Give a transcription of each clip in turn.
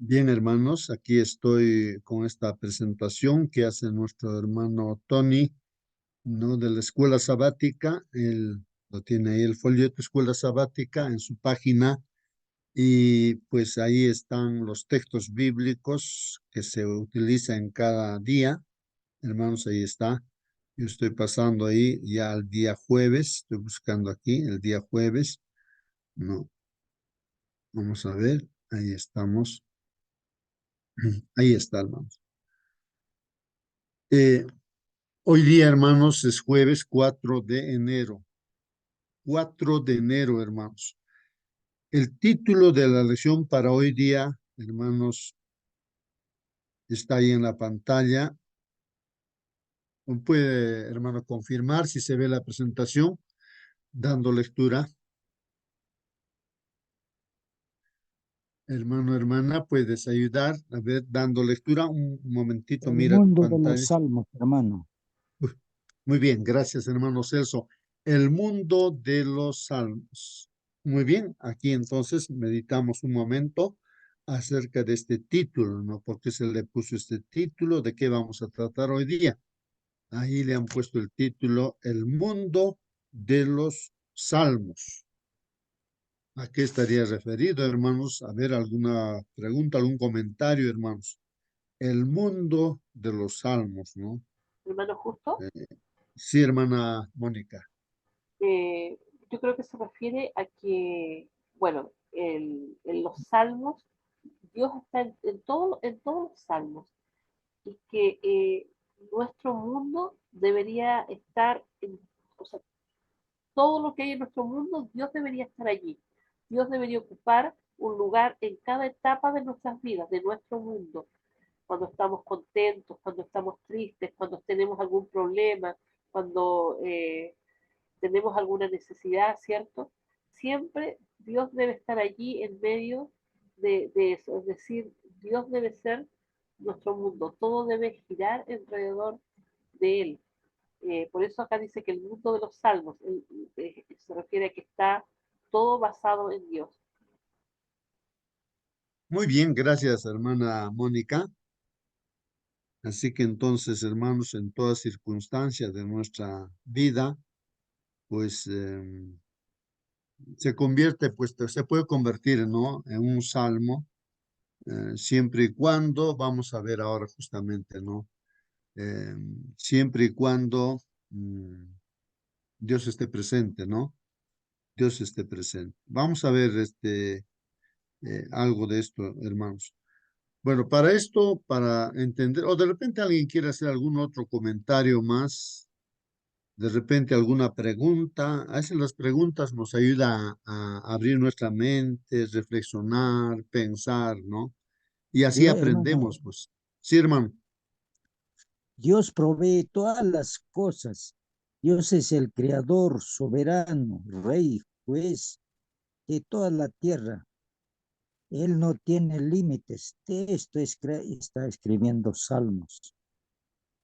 Bien, hermanos, aquí estoy con esta presentación que hace nuestro hermano Tony, ¿no? De la escuela sabática. Él lo tiene ahí el folleto Escuela Sabática en su página y pues ahí están los textos bíblicos que se utilizan en cada día. Hermanos, ahí está. Yo estoy pasando ahí ya al día jueves, estoy buscando aquí el día jueves. No, vamos a ver, ahí estamos. Ahí está, hermanos. Eh, Hoy día, hermanos, es jueves 4 de enero. 4 de enero, hermanos. El título de la lección para hoy día, hermanos, está ahí en la pantalla. Puede, hermano, confirmar si se ve la presentación, dando lectura. Hermano, hermana, puedes ayudar a ver, dando lectura. Un momentito, El mira tu mundo de pantalla. los salmos, hermano. Uy, muy bien, gracias, hermano Celso. El mundo de los salmos. Muy bien, aquí entonces meditamos un momento acerca de este título, ¿no? ¿Por qué se le puso este título? ¿De qué vamos a tratar hoy día? Ahí le han puesto el título El mundo de los salmos. ¿A qué estaría referido, hermanos? A ver, alguna pregunta, algún comentario, hermanos. El mundo de los salmos, ¿no? Hermano Justo, Eh, sí, hermana Mónica. eh, yo creo que se refiere a que, bueno, en los salmos, Dios está en todos los salmos y que nuestro mundo debería estar, o sea, todo lo que hay en nuestro mundo, Dios debería estar allí. Dios debería ocupar un lugar en cada etapa de nuestras vidas, de nuestro mundo. Cuando estamos contentos, cuando estamos tristes, cuando tenemos algún problema, cuando tenemos alguna necesidad, ¿cierto? Siempre Dios debe estar allí en medio de eso, es decir, Dios debe ser nuestro mundo, todo debe girar alrededor de Él. Por eso acá dice que el mundo de los salmos se refiere a que está todo basado en Dios. Muy bien, gracias, hermana Mónica. Así que entonces, hermanos, en todas circunstancias de nuestra vida, pues se convierte, pues se puede convertir, ¿no? En un salmo, siempre y cuando, vamos a ver ahora justamente, ¿no? Eh, Siempre y cuando Dios esté presente, ¿no? Dios esté presente. Vamos a ver algo de esto, hermanos. Bueno, para esto, para entender, o de repente alguien quiere hacer algún otro comentario más, de repente alguna pregunta. A veces las preguntas nos ayudan a abrir nuestra mente, reflexionar, pensar, ¿no? Y así Hermano, aprendemos, pues. Sí, hermano. Dios provee todas las cosas. Dios es el creador, soberano, rey, juez de toda la tierra. Él no tiene límites. De esto está escribiendo Salmos.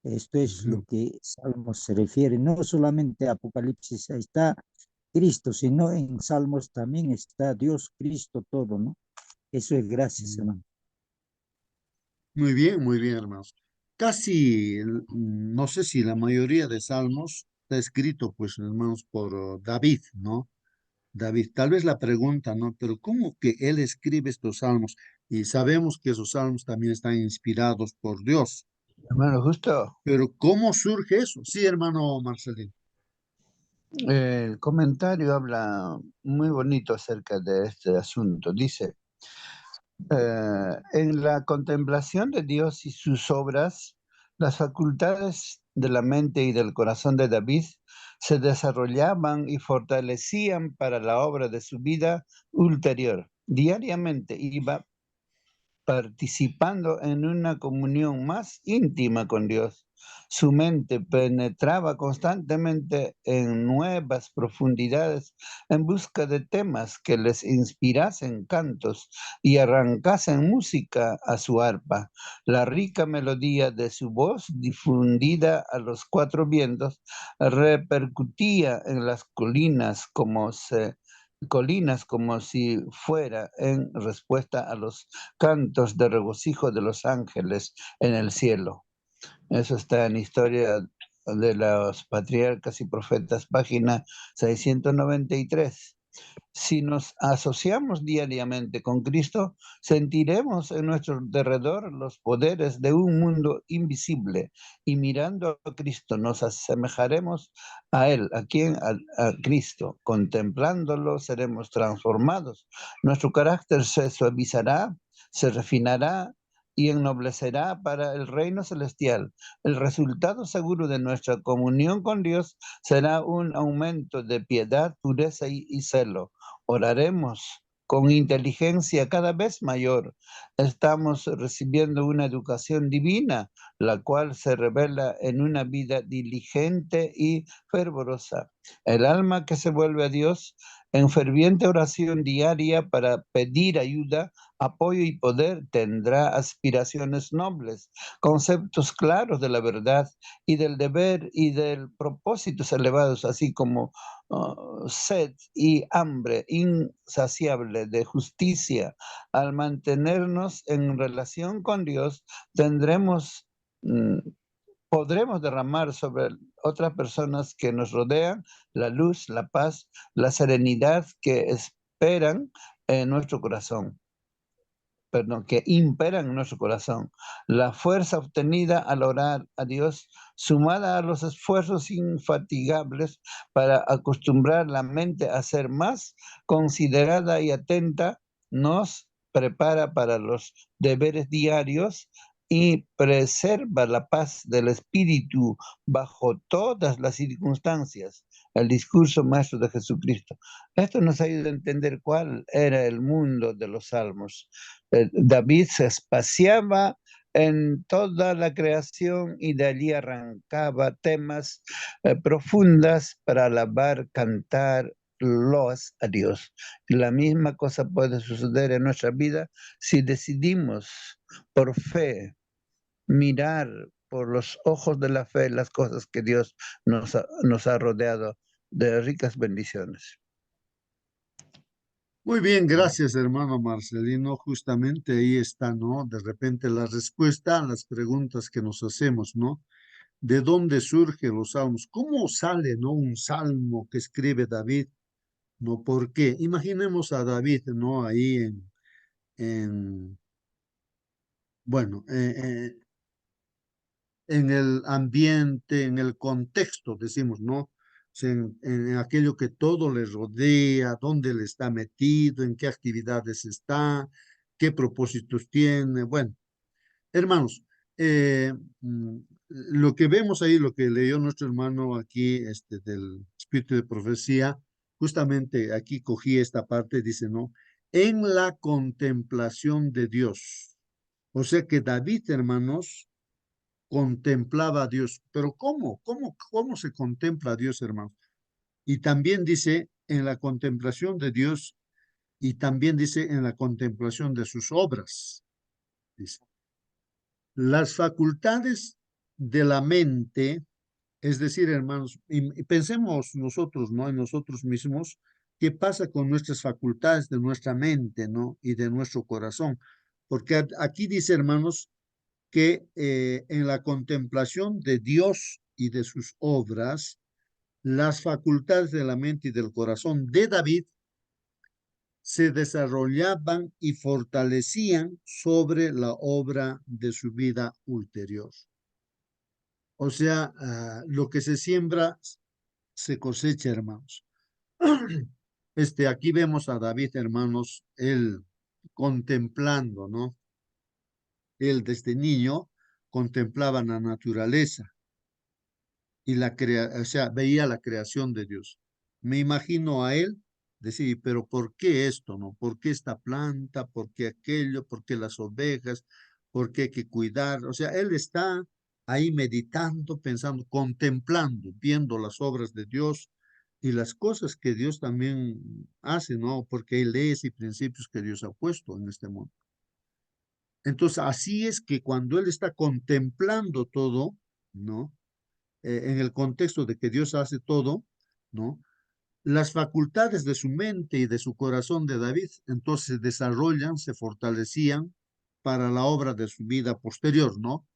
Esto es lo Ujú. que Salmos se refiere. No solamente Apocalipsis, ahí está Cristo, sino en Salmos también está Dios, Cristo, todo, ¿no? Eso es gracias, hermano. Muy bien, hermanos. Casi, no sé si la mayoría de salmos está escrito, pues, hermanos, por David, ¿no? David, tal vez la pregunta, ¿no? Pero ¿cómo que él escribe estos salmos? Y sabemos que esos salmos también están inspirados por Dios. Hermano, justo Pero ¿cómo surge eso? Sí, hermano Marcelino. el comentario habla muy bonito acerca de este asunto. Dice, en la contemplación de Dios y sus obras, las facultades de la mente y del corazón de David se desarrollaban y fortalecían para la obra de su vida ulterior. Diariamente iba participando en una comunión más íntima con Dios. Su mente penetraba constantemente en nuevas profundidades en busca de temas que les inspirasen cantos y arrancasen música a su arpa. La rica melodía de su voz, difundida a los cuatro vientos, repercutía en las colinas como se colinas como si fuera en respuesta a los cantos de regocijo de los ángeles en el cielo. Eso está en Historia de los Patriarcas y Profetas, página 693. Si nos asociamos diariamente con Cristo, sentiremos en nuestro derredor los poderes de un mundo invisible y mirando a Cristo nos asemejaremos a Él, a Cristo. Contemplándolo seremos transformados. Nuestro carácter se suavizará, se refinará y ennoblecerá para el reino celestial. El resultado seguro de nuestra comunión con Dios será un aumento de piedad, pureza y celo. Oraremos con inteligencia cada vez mayor. Estamos recibiendo una educación divina, la cual se revela en una vida diligente y fervorosa. El alma que se vuelve a Dios en ferviente oración diaria para pedir ayuda, apoyo y poder tendrá aspiraciones nobles, conceptos claros de la verdad y del deber y del propósitos elevados, así como sed y hambre insaciable de justicia. Al mantenernos en relación con Dios, podremos derramar sobre otras personas que nos rodean la luz, la paz, la serenidad que esperan en nuestro corazón. Perdón, que imperan en nuestro corazón. La fuerza obtenida al orar a Dios, sumada a los esfuerzos infatigables para acostumbrar la mente a ser más considerada y atenta, nos prepara para los deberes diarios y preserva la paz del espíritu bajo todas las circunstancias. El discurso maestro de Jesucristo. Esto nos ayuda a entender cuál era el mundo de los salmos. David se espaciaba en toda la creación y de allí arrancaba temas profundas para alabar, cantar loas a Dios. La misma cosa puede suceder en nuestra vida si decidimos por fe mirar por los ojos de la fe las cosas que Dios nos ha rodeado de ricas bendiciones. Muy bien, gracias, hermano Marcelino. Justamente ahí está, ¿no? De repente la respuesta a las preguntas que nos hacemos, ¿no? ¿De dónde surgen los salmos? ¿Cómo sale, ¿no? Un salmo que escribe David, ¿no? ¿Por qué? Imaginemos a David, ¿no? Ahí en bueno, en el ambiente, en el contexto, decimos, ¿no? O sea, en aquello que todo le rodea, dónde le está metido, en qué actividades está, qué propósitos tiene. Bueno, hermanos, lo que vemos ahí, lo que leyó nuestro hermano aquí, del Espíritu de Profecía, justamente aquí cogí esta parte, dice, ¿no? En la contemplación de Dios. O sea que David, hermanos, contemplaba a Dios. Pero ¿cómo? ¿Cómo se contempla a Dios, hermanos? Y también dice en la contemplación de Dios y también dice en la contemplación de sus obras. Dice, las facultades de la mente, es decir, hermanos, y pensemos nosotros, ¿no? En nosotros mismos, ¿qué pasa con nuestras facultades de nuestra mente, ¿no? Y de nuestro corazón? Porque aquí dice, hermanos, que en la contemplación de Dios y de sus obras, las facultades de la mente y del corazón de David se desarrollaban y fortalecían sobre la obra de su vida ulterior. O sea, lo que se siembra se cosecha, hermanos. Aquí vemos a David, hermanos, él contemplando, ¿no? Él desde niño contemplaba la naturaleza y o sea, veía la creación de Dios. Me imagino a él decir, pero ¿por qué esto, no? ¿Por qué esta planta? ¿Por qué aquello? ¿Por qué las ovejas? ¿Por qué hay que cuidar? O sea, él está ahí meditando, pensando, contemplando, viendo las obras de Dios y las cosas que Dios también hace, ¿no? Porque hay leyes y principios que Dios ha puesto en este mundo. Entonces, así es que cuando él está contemplando todo, ¿no? En el contexto de que Dios hace todo, ¿no? las facultades de su mente y de su corazón de David, entonces se desarrollan, se fortalecían para la obra de su vida posterior, ¿no?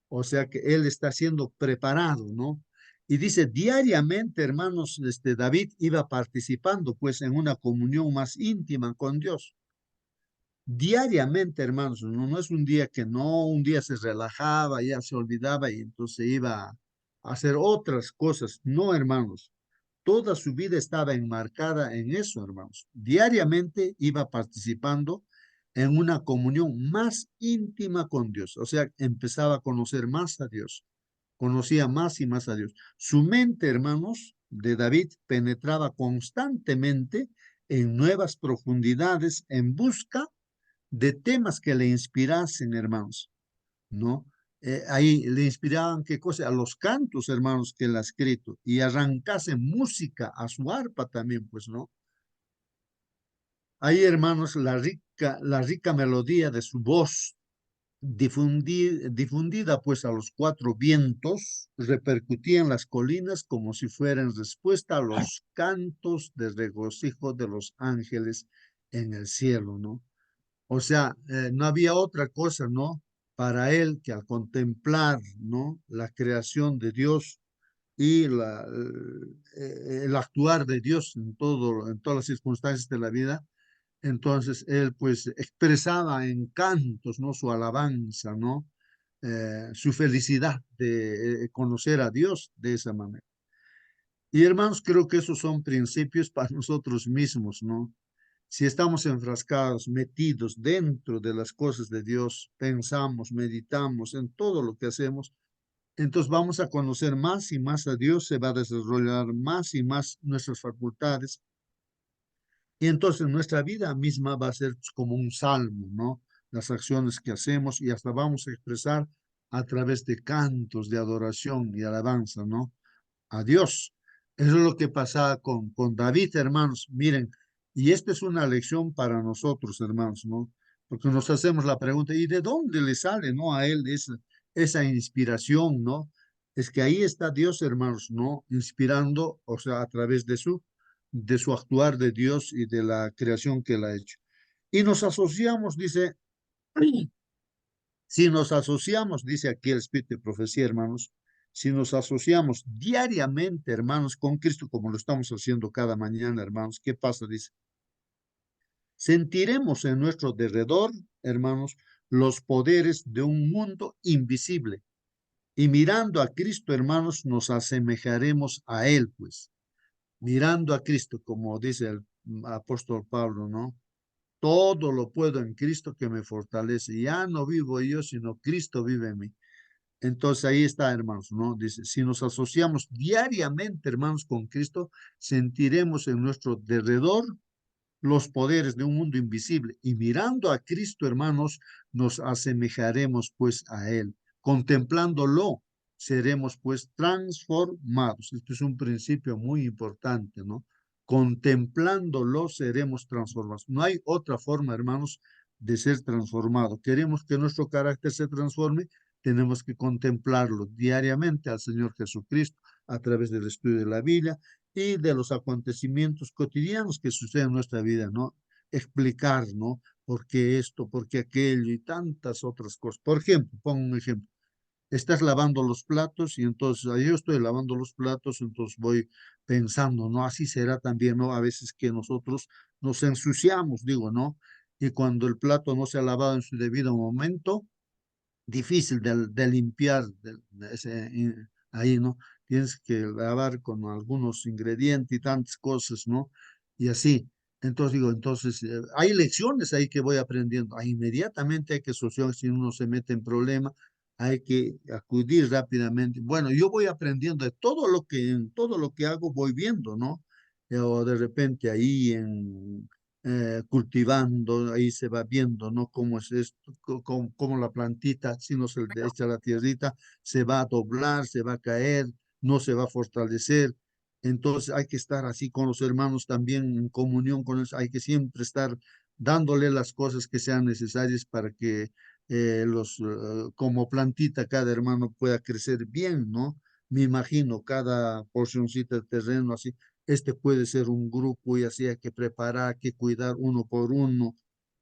O sea que él está siendo preparado, ¿no? Y dice, diariamente, hermanos, David iba participando pues en una comunión más íntima con Dios. Diariamente, hermanos, no, no es un día que no, un día se relajaba, ya se olvidaba y entonces iba a hacer otras cosas. No, hermanos, toda su vida estaba enmarcada en eso, hermanos. Diariamente iba participando en una comunión más íntima con Dios. O sea, empezaba a conocer más a Dios, conocía más y más a Dios. Su mente, hermanos, de David penetraba constantemente en nuevas profundidades en busca de temas que le inspirasen, hermanos, ¿no? Ahí le inspiraban, ¿qué cosa? A los cantos, hermanos, que él ha escrito, y arrancase música a su arpa también, pues, ¿no? Ahí, hermanos, la rica melodía de su voz, difundida, pues, a los cuatro vientos, repercutía en las colinas como si fuera en respuesta a los cantos de regocijo de los ángeles en el cielo, ¿no? O sea, no había otra cosa, ¿no? Para él que al contemplar, ¿no? La creación de Dios y el actuar de Dios en todas las circunstancias de la vida, entonces él pues expresaba en cantos, ¿no? Su alabanza, ¿no? Su felicidad de conocer a Dios de esa manera. Y hermanos, creo que esos son principios para nosotros mismos, ¿no? Si estamos enfrascados, metidos dentro de las cosas de Dios, pensamos, meditamos en todo lo que hacemos, entonces vamos a conocer más y más a Dios, se va a desarrollar más y más nuestras facultades, y entonces nuestra vida misma va a ser como un salmo, ¿no? Las acciones que hacemos y hasta vamos a expresar a través de cantos de adoración y alabanza, ¿no? A Dios. Eso es lo que pasaba con David, hermanos. Miren, y esta es una lección para nosotros, hermanos, ¿no? Porque nos hacemos la pregunta, ¿y de dónde le sale, no, a él esa inspiración, ¿no? Es que ahí está Dios, hermanos, ¿no? Inspirando, o sea, a través de su actuar de Dios y de la creación que él ha hecho. Y nos asociamos, dice, si nos asociamos, dice aquí el Espíritu de Profecía, hermanos, si nos asociamos diariamente, hermanos, con Cristo, como lo estamos haciendo cada mañana, hermanos, ¿qué pasa? Dice, sentiremos en nuestro derredor, hermanos, los poderes de un mundo invisible. Y mirando a Cristo, hermanos, nos asemejaremos a Él, pues. Mirando a Cristo, como dice el apóstol Pablo, ¿no? Todo lo puedo en Cristo que me fortalece. Ya no vivo yo, sino Cristo vive en mí. Entonces ahí está, hermanos, ¿no? Dice, si nos asociamos diariamente, hermanos, con Cristo, sentiremos en nuestro derredor los poderes de un mundo invisible y mirando a Cristo, hermanos, nos asemejaremos pues a Él. Contemplándolo, seremos pues transformados. Esto es un principio muy importante, ¿no? Contemplándolo, seremos transformados. No hay otra forma, hermanos, de ser transformado. Queremos que nuestro carácter se transforme, tenemos que contemplarlo diariamente al Señor Jesucristo a través del estudio de la Biblia y de los acontecimientos cotidianos que suceden en nuestra vida, ¿no? Explicar, ¿no? ¿Por qué esto, por qué aquello y tantas otras cosas? Por ejemplo, pongo un ejemplo. Estás lavando los platos y entonces ahí yo estoy lavando los platos, entonces voy pensando, ¿no? Así será también, ¿no? A veces que nosotros nos ensuciamos, digo, ¿no? Y cuando el plato no se ha lavado en su debido momento, difícil de limpiar ahí, ¿no? Tienes que lavar con algunos ingredientes y tantas cosas, ¿no? Y así. Entonces digo, entonces hay lecciones ahí que voy aprendiendo. Ahí inmediatamente hay que solucionar si uno se mete en problema, hay que acudir rápidamente. Bueno, yo voy aprendiendo de en todo lo que hago voy viendo, ¿no? O de repente ahí cultivando, ahí se va viendo, ¿no? Cómo es esto, cómo la plantita, si no se le echa la tierrita, se va a doblar, se va a caer, no se va a fortalecer. Entonces hay que estar así con los hermanos también en comunión con ellos, hay que siempre estar dándole las cosas que sean necesarias para que como plantita cada hermano pueda crecer bien, ¿no? Me imagino cada porcioncita de terreno así Este puede ser un grupo y así hay que preparar, que cuidar uno por uno.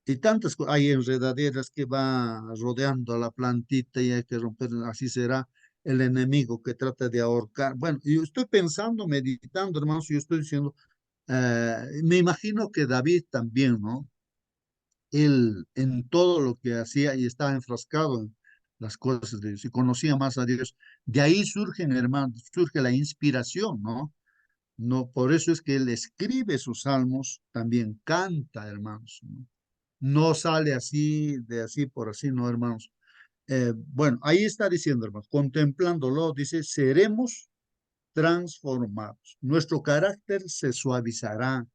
Y tantas cosas, hay enredaderas que va rodeando a la plantita y hay que romper, así será el enemigo que trata de ahorcar. Bueno, yo estoy pensando, meditando, hermanos, yo estoy diciendo, me imagino que David también, ¿no? Él en todo lo que hacía y estaba enfrascado en las cosas de Dios y conocía más a Dios. De ahí surgen, hermanos, surge la inspiración, ¿no? No, por eso es que él escribe sus salmos, también canta, hermanos, ¿no? No sale así, de así por así, no, hermanos. Bueno, ahí está diciendo, hermanos, contemplándolo, dice, seremos transformados. Nuestro carácter se suavizará,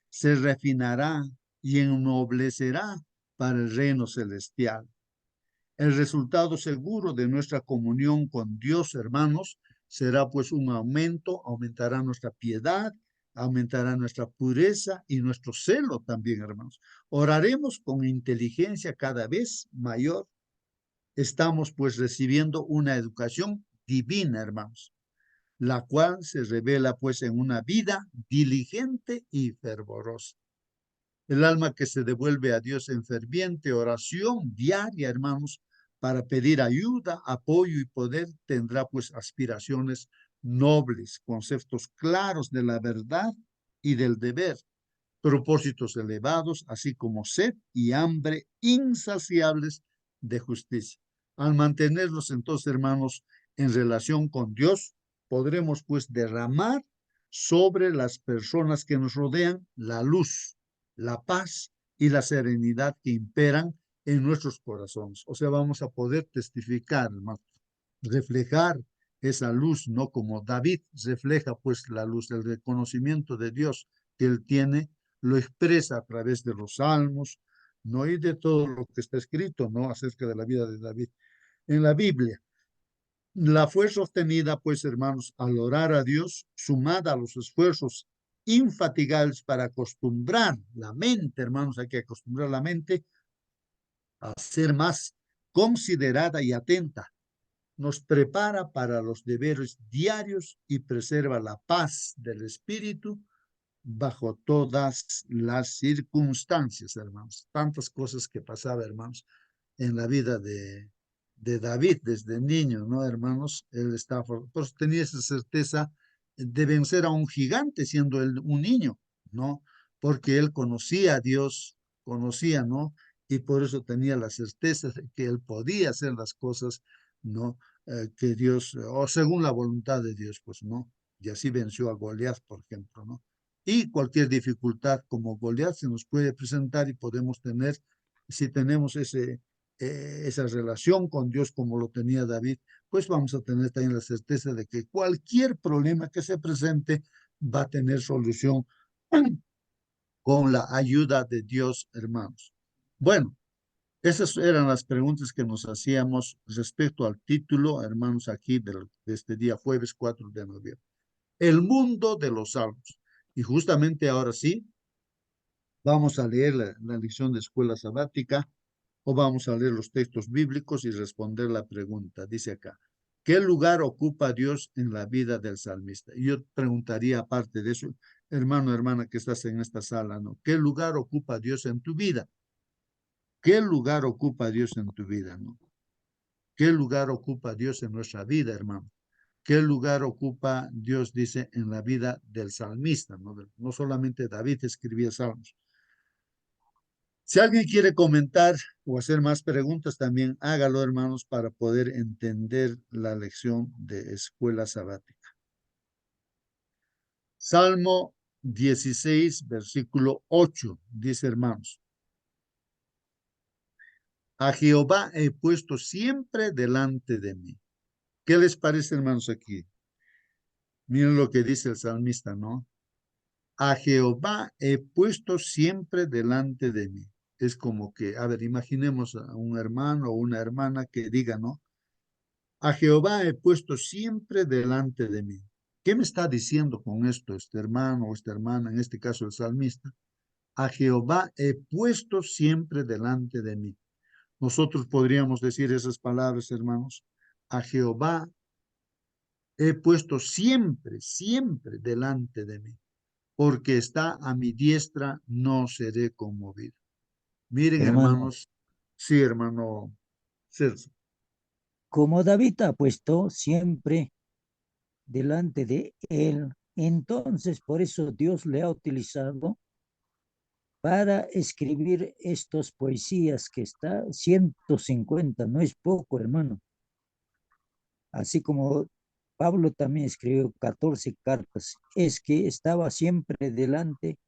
se refinará y ennoblecerá para el reino celestial. El resultado seguro de nuestra comunión con Dios, hermanos, será pues un aumento, aumentará nuestra piedad, aumentará nuestra pureza y nuestro celo también, hermanos. Oraremos con inteligencia cada vez mayor. Estamos pues recibiendo una educación divina, hermanos, la cual se revela pues en una vida diligente y fervorosa. El alma que se devuelve a Dios en ferviente oración diaria, hermanos, para pedir ayuda, apoyo y poder, tendrá pues aspiraciones nobles, conceptos claros de la verdad y del deber, propósitos elevados, así como sed y hambre insaciables de justicia. Al mantenerlos entonces, hermanos, en relación con Dios, podremos pues derramar sobre las personas que nos rodean la luz, la paz y la serenidad que imperan en nuestros corazones. O sea, vamos a poder testificar, hermanos, reflejar esa luz, no como David refleja pues la luz, el reconocimiento de Dios que él tiene, lo expresa a través de los salmos, no y de todo lo que está escrito, no acerca de la vida de David en la Biblia. La fue sostenida, pues, hermanos, al orar a Dios, sumada a los esfuerzos infatigables para acostumbrar la mente, hermanos, hay que acostumbrar la mente a ser más considerada y atenta. Nos prepara para los deberes diarios y preserva la paz del espíritu bajo todas las circunstancias, hermanos. Tantas cosas que pasaba, hermanos, en la vida de David desde niño, ¿no, hermanos? Él estaba, pues tenía esa certeza de vencer a un gigante siendo él un niño, ¿no? Porque él conocía a Dios, conocía, ¿no? Y por eso tenía la certeza de que él podía hacer las cosas, ¿no? Que Dios, o según la voluntad de Dios, pues, ¿no? Y así venció a Goliat, por ejemplo, ¿no? Y cualquier dificultad como Goliat se nos puede presentar y podemos tener, si tenemos esa relación con Dios como lo tenía David, pues vamos a tener también la certeza de que cualquier problema que se presente va a tener solución con la ayuda de Dios, hermanos. Bueno, esas eran las preguntas que nos hacíamos respecto al título, hermanos, aquí de este día, jueves 4 de noviembre. El mundo de los salmos. Y justamente ahora sí, vamos a leer la lección de escuela sabática o vamos a leer los textos bíblicos y responder la pregunta. Dice acá, ¿qué lugar ocupa Dios en la vida del salmista? Y yo preguntaría aparte de eso, hermano, hermana que estás en esta sala, ¿no? ¿Qué lugar ocupa Dios en tu vida? ¿Qué lugar ocupa Dios en tu vida, no? ¿Qué lugar ocupa Dios en nuestra vida, hermano? ¿Qué lugar ocupa Dios, dice, en la vida del salmista? No, no solamente David escribía salmos. Si alguien quiere comentar o hacer más preguntas, también hágalo, hermanos, para poder entender la lección de escuela sabática. Salmo 16, versículo 8, dice, hermanos, a Jehová he puesto siempre delante de mí. ¿Qué les parece, hermanos, aquí? Miren lo que dice el salmista, ¿no? A Jehová he puesto siempre delante de mí. Es como que, a ver, imaginemos a un hermano o una hermana que diga, ¿no? A Jehová he puesto siempre delante de mí. ¿Qué me está diciendo con esto este hermano o esta hermana, en este caso el salmista? A Jehová he puesto siempre delante de mí. Nosotros podríamos decir esas palabras, hermanos. A Jehová he puesto siempre, siempre delante de mí. porque está a mi diestra, no seré conmovido. Miren, Hermano, hermanos, sí, hermano Celso. como David ha puesto siempre delante de él, entonces por eso Dios le ha utilizado para escribir estas poesías que está 150, no es poco, hermano. Así como Pablo también escribió 14 cartas, es que estaba siempre delante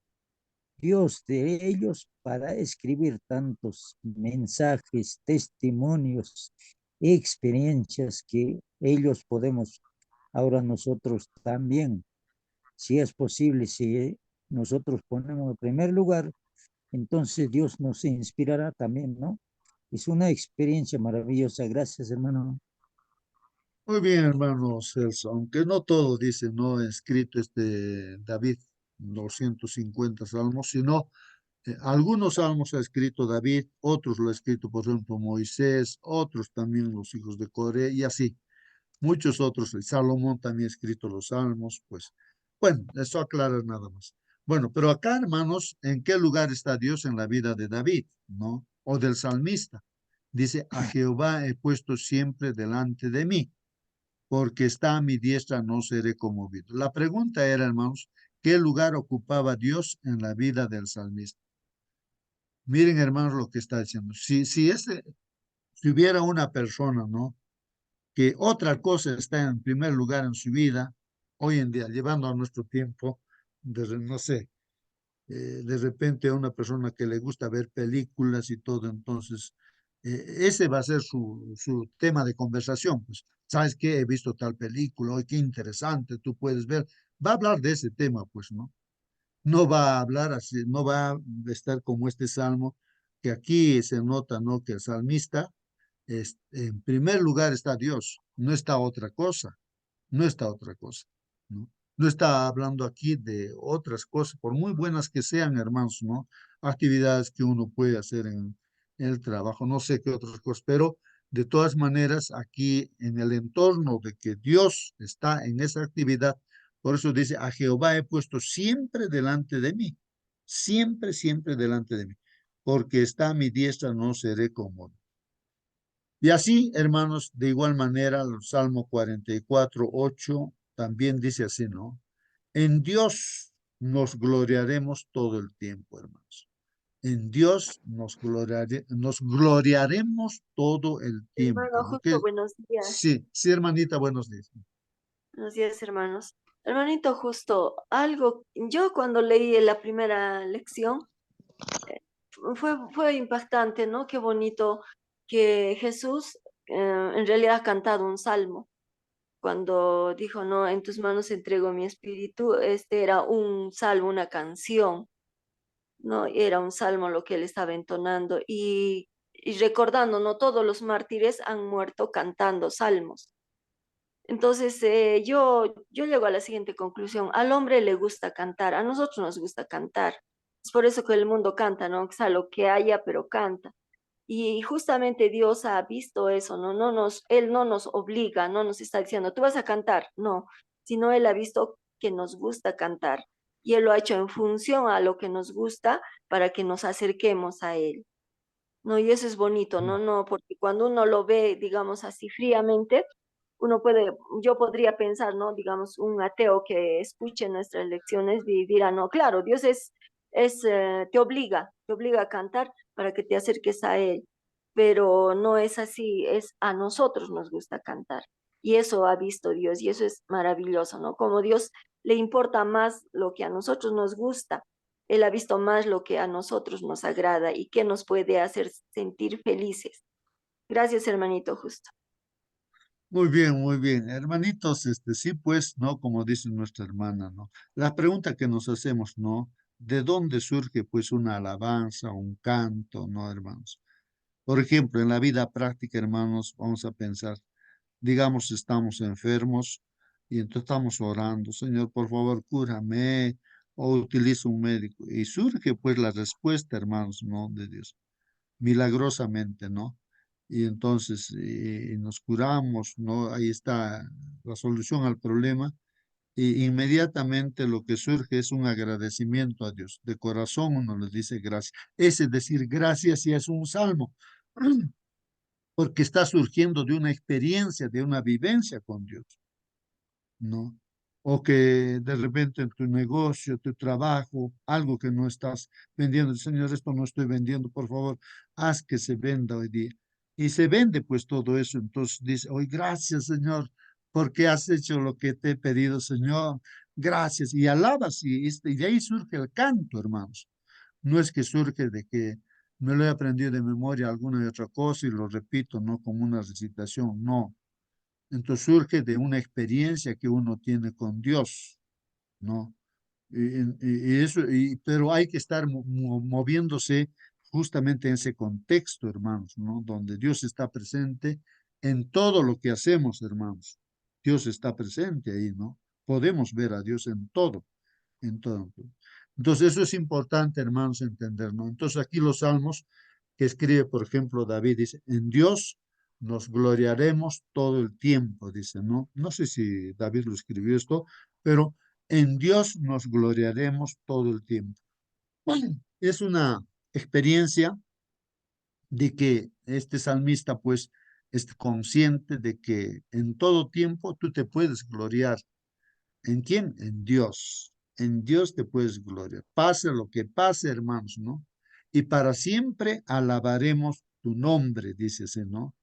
Dios de ellos para escribir tantos mensajes, testimonios, experiencias que ellos podemos ahora nosotros también, si es posible, si nosotros ponemos en primer lugar, entonces Dios nos inspirará también, ¿no? Es una experiencia maravillosa. Gracias, hermano. Muy bien, hermano Celso, aunque no todo dice, no escrito David, los 150 salmos, sino algunos salmos ha escrito David, otros lo ha escrito, por ejemplo, Moisés, otros también los hijos de Coré, y así. Muchos otros, Salomón también ha escrito los salmos, pues, bueno, eso aclara nada más. Bueno, pero acá, hermanos, ¿en qué lugar está Dios en la vida de David, no? O del salmista. Dice, a Jehová he puesto siempre delante de mí, porque está a mi diestra, no seré conmovido. La pregunta era, hermanos, ¿qué lugar ocupaba Dios en la vida del salmista? Miren, hermanos, lo que está diciendo. Si hubiera una persona, ¿no? Que otra cosa está en primer lugar en su vida, hoy en día, llevando a nuestro tiempo, no sé, de repente a una persona que le gusta ver películas y todo, entonces ese va a ser su tema de conversación, pues, ¿sabes qué? He visto tal película, hoy qué interesante, tú puedes ver, va a hablar de ese tema, pues, ¿no? No va a hablar así, no va a estar como este salmo, que aquí se nota, ¿no? Que el salmista, en primer lugar está Dios, no está otra cosa, no está otra cosa, ¿no? No está hablando aquí de otras cosas, por muy buenas que sean, hermanos, ¿no? Actividades que uno puede hacer en el trabajo, no sé qué otras cosas, pero de todas maneras, aquí en el entorno de que Dios está en esa actividad, por eso dice, a Jehová he puesto siempre delante de mí, siempre, siempre delante de mí, porque está a mi diestra, no seré conmovido. Y así, hermanos, de igual manera, el Salmo 44:8 también dice así, ¿no? En Dios nos gloriaremos todo el tiempo, hermanos. En Dios nos gloriaremos todo el tiempo, Hermano, ¿no? justo buenos días. Sí, sí, hermanita, buenos días. Buenos días, hermanos. Hermanito, justo algo, yo cuando leí la primera lección, fue impactante, ¿no? Qué bonito que Jesús en realidad ha cantado un salmo. Cuando dijo, no, en tus manos entrego mi espíritu, este era un salmo, una canción, ¿no? Era un salmo lo que él estaba entonando y recordando, ¿no? Todos los mártires han muerto cantando salmos. Entonces, yo llego a la siguiente conclusión. Al hombre le gusta cantar, a nosotros nos gusta cantar. Es por eso que el mundo canta, ¿no? O sea, lo que haya, pero canta. Y justamente Dios ha visto eso, ¿no? Él no nos obliga, no nos está diciendo, tú vas a cantar, no, sino Él ha visto que nos gusta cantar. Y Él lo ha hecho en función a lo que nos gusta para que nos acerquemos a Él. ¿No? Y eso es bonito, ¿no? No, porque cuando uno lo ve, digamos así fríamente, uno puede, yo podría pensar, ¿no? Digamos, un ateo que escuche nuestras lecciones y dirá, no, claro, Dios te obliga a cantar para que te acerques a Él, pero no es así, es a nosotros nos gusta cantar. Y eso ha visto Dios y eso es maravilloso, ¿no? Como Dios le importa más lo que a nosotros nos gusta, Él ha visto más lo que a nosotros nos agrada y que nos puede hacer sentir felices. Gracias, hermanito, justo. Muy bien, muy bien. Hermanitos, sí, pues, ¿no? Como dice nuestra hermana, ¿no? La pregunta que nos hacemos, ¿no? ¿De dónde surge, pues, una alabanza, un canto, ¿no, hermanos? Por ejemplo, en la vida práctica, hermanos, vamos a pensar, digamos, estamos enfermos y entonces estamos orando, Señor, por favor, cúrame, o utiliza un médico. Y surge, pues, la respuesta, hermanos, ¿no? De Dios, milagrosamente, ¿no? Y entonces nos curamos, ¿no? Ahí está la solución al problema y inmediatamente lo que surge es un agradecimiento a Dios. De corazón uno le dice gracias. Ese decir gracias ya es un salmo, porque está surgiendo de una experiencia, de una vivencia con Dios, ¿no? O que de repente en tu negocio, tu trabajo, algo que no estás vendiendo, Señor, esto no estoy vendiendo, por favor, haz que se venda hoy día. Y se vende pues todo eso. Entonces dice, hoy gracias, Señor, porque has hecho lo que te he pedido, Señor. Gracias. Y alabas y de ahí surge el canto, hermanos. No es que surge de que me lo he aprendido de memoria alguna y otra cosa y lo repito, no como una recitación, no. Entonces surge de una experiencia que uno tiene con Dios, ¿no? Y eso, pero hay que estar moviéndose justamente en ese contexto, hermanos, ¿no? Donde Dios está presente en todo lo que hacemos, hermanos. Dios está presente ahí, ¿no? Podemos ver a Dios en todo, en todo. Entonces, eso es importante, hermanos, entender, ¿no? Entonces, aquí los salmos que escribe, por ejemplo, David dice, en Dios nos gloriaremos todo el tiempo, dice, ¿no? No sé si David lo escribió esto, pero en Dios nos gloriaremos todo el tiempo. Bueno, es una experiencia de que este salmista, pues, es consciente de que en todo tiempo tú te puedes gloriar. ¿En quién? En Dios. En Dios te puedes gloriar. Pase lo que pase, hermanos, ¿no? Y para siempre alabaremos tu nombre, dícese, ¿no?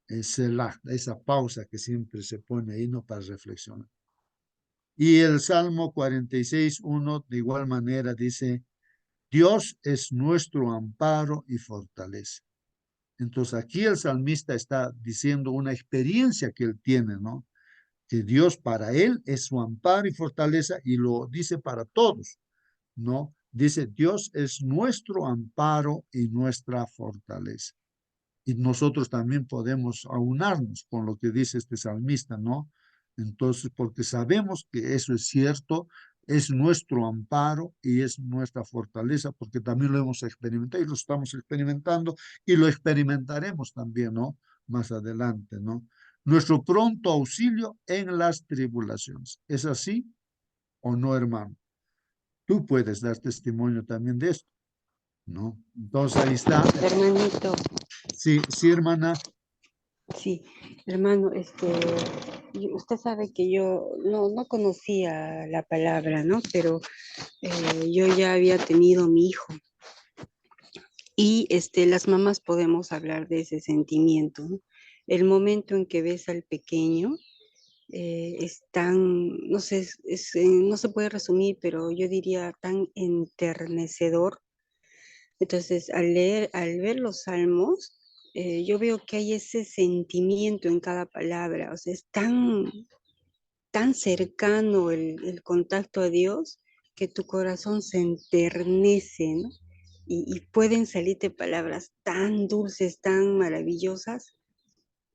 Esa pausa que siempre se pone ahí, ¿no? Para reflexionar. Y el Salmo 46:1 de igual manera dice, Dios es nuestro amparo y fortaleza. Entonces aquí el salmista está diciendo una experiencia que él tiene, ¿no? Que Dios para él es su amparo y fortaleza y lo dice para todos, ¿no? Dice, Dios es nuestro amparo y nuestra fortaleza. Y nosotros también podemos aunarnos con lo que dice este salmista, ¿no? Entonces, porque sabemos que eso es cierto, es nuestro amparo y es nuestra fortaleza, porque también lo hemos experimentado y lo estamos experimentando y lo experimentaremos también, ¿no? Más adelante, ¿no? Nuestro pronto auxilio en las tribulaciones. ¿Es así o no, hermano? Tú puedes dar testimonio también de esto, ¿no? Entonces ahí está. Hermanito, Sí, sí, hermana. sí, hermano, usted sabe que yo no conocía la palabra, ¿no? Pero yo ya había tenido mi hijo y las mamás podemos hablar de ese sentimiento, ¿no? El momento en que ves al pequeño es tan, no sé, no se puede resumir, pero yo diría tan enternecedor. Entonces, al ver los salmos, yo veo que hay ese sentimiento en cada palabra, o sea, es tan cercano el contacto a Dios que tu corazón se enternece, ¿no? Y pueden salirte palabras tan dulces, tan maravillosas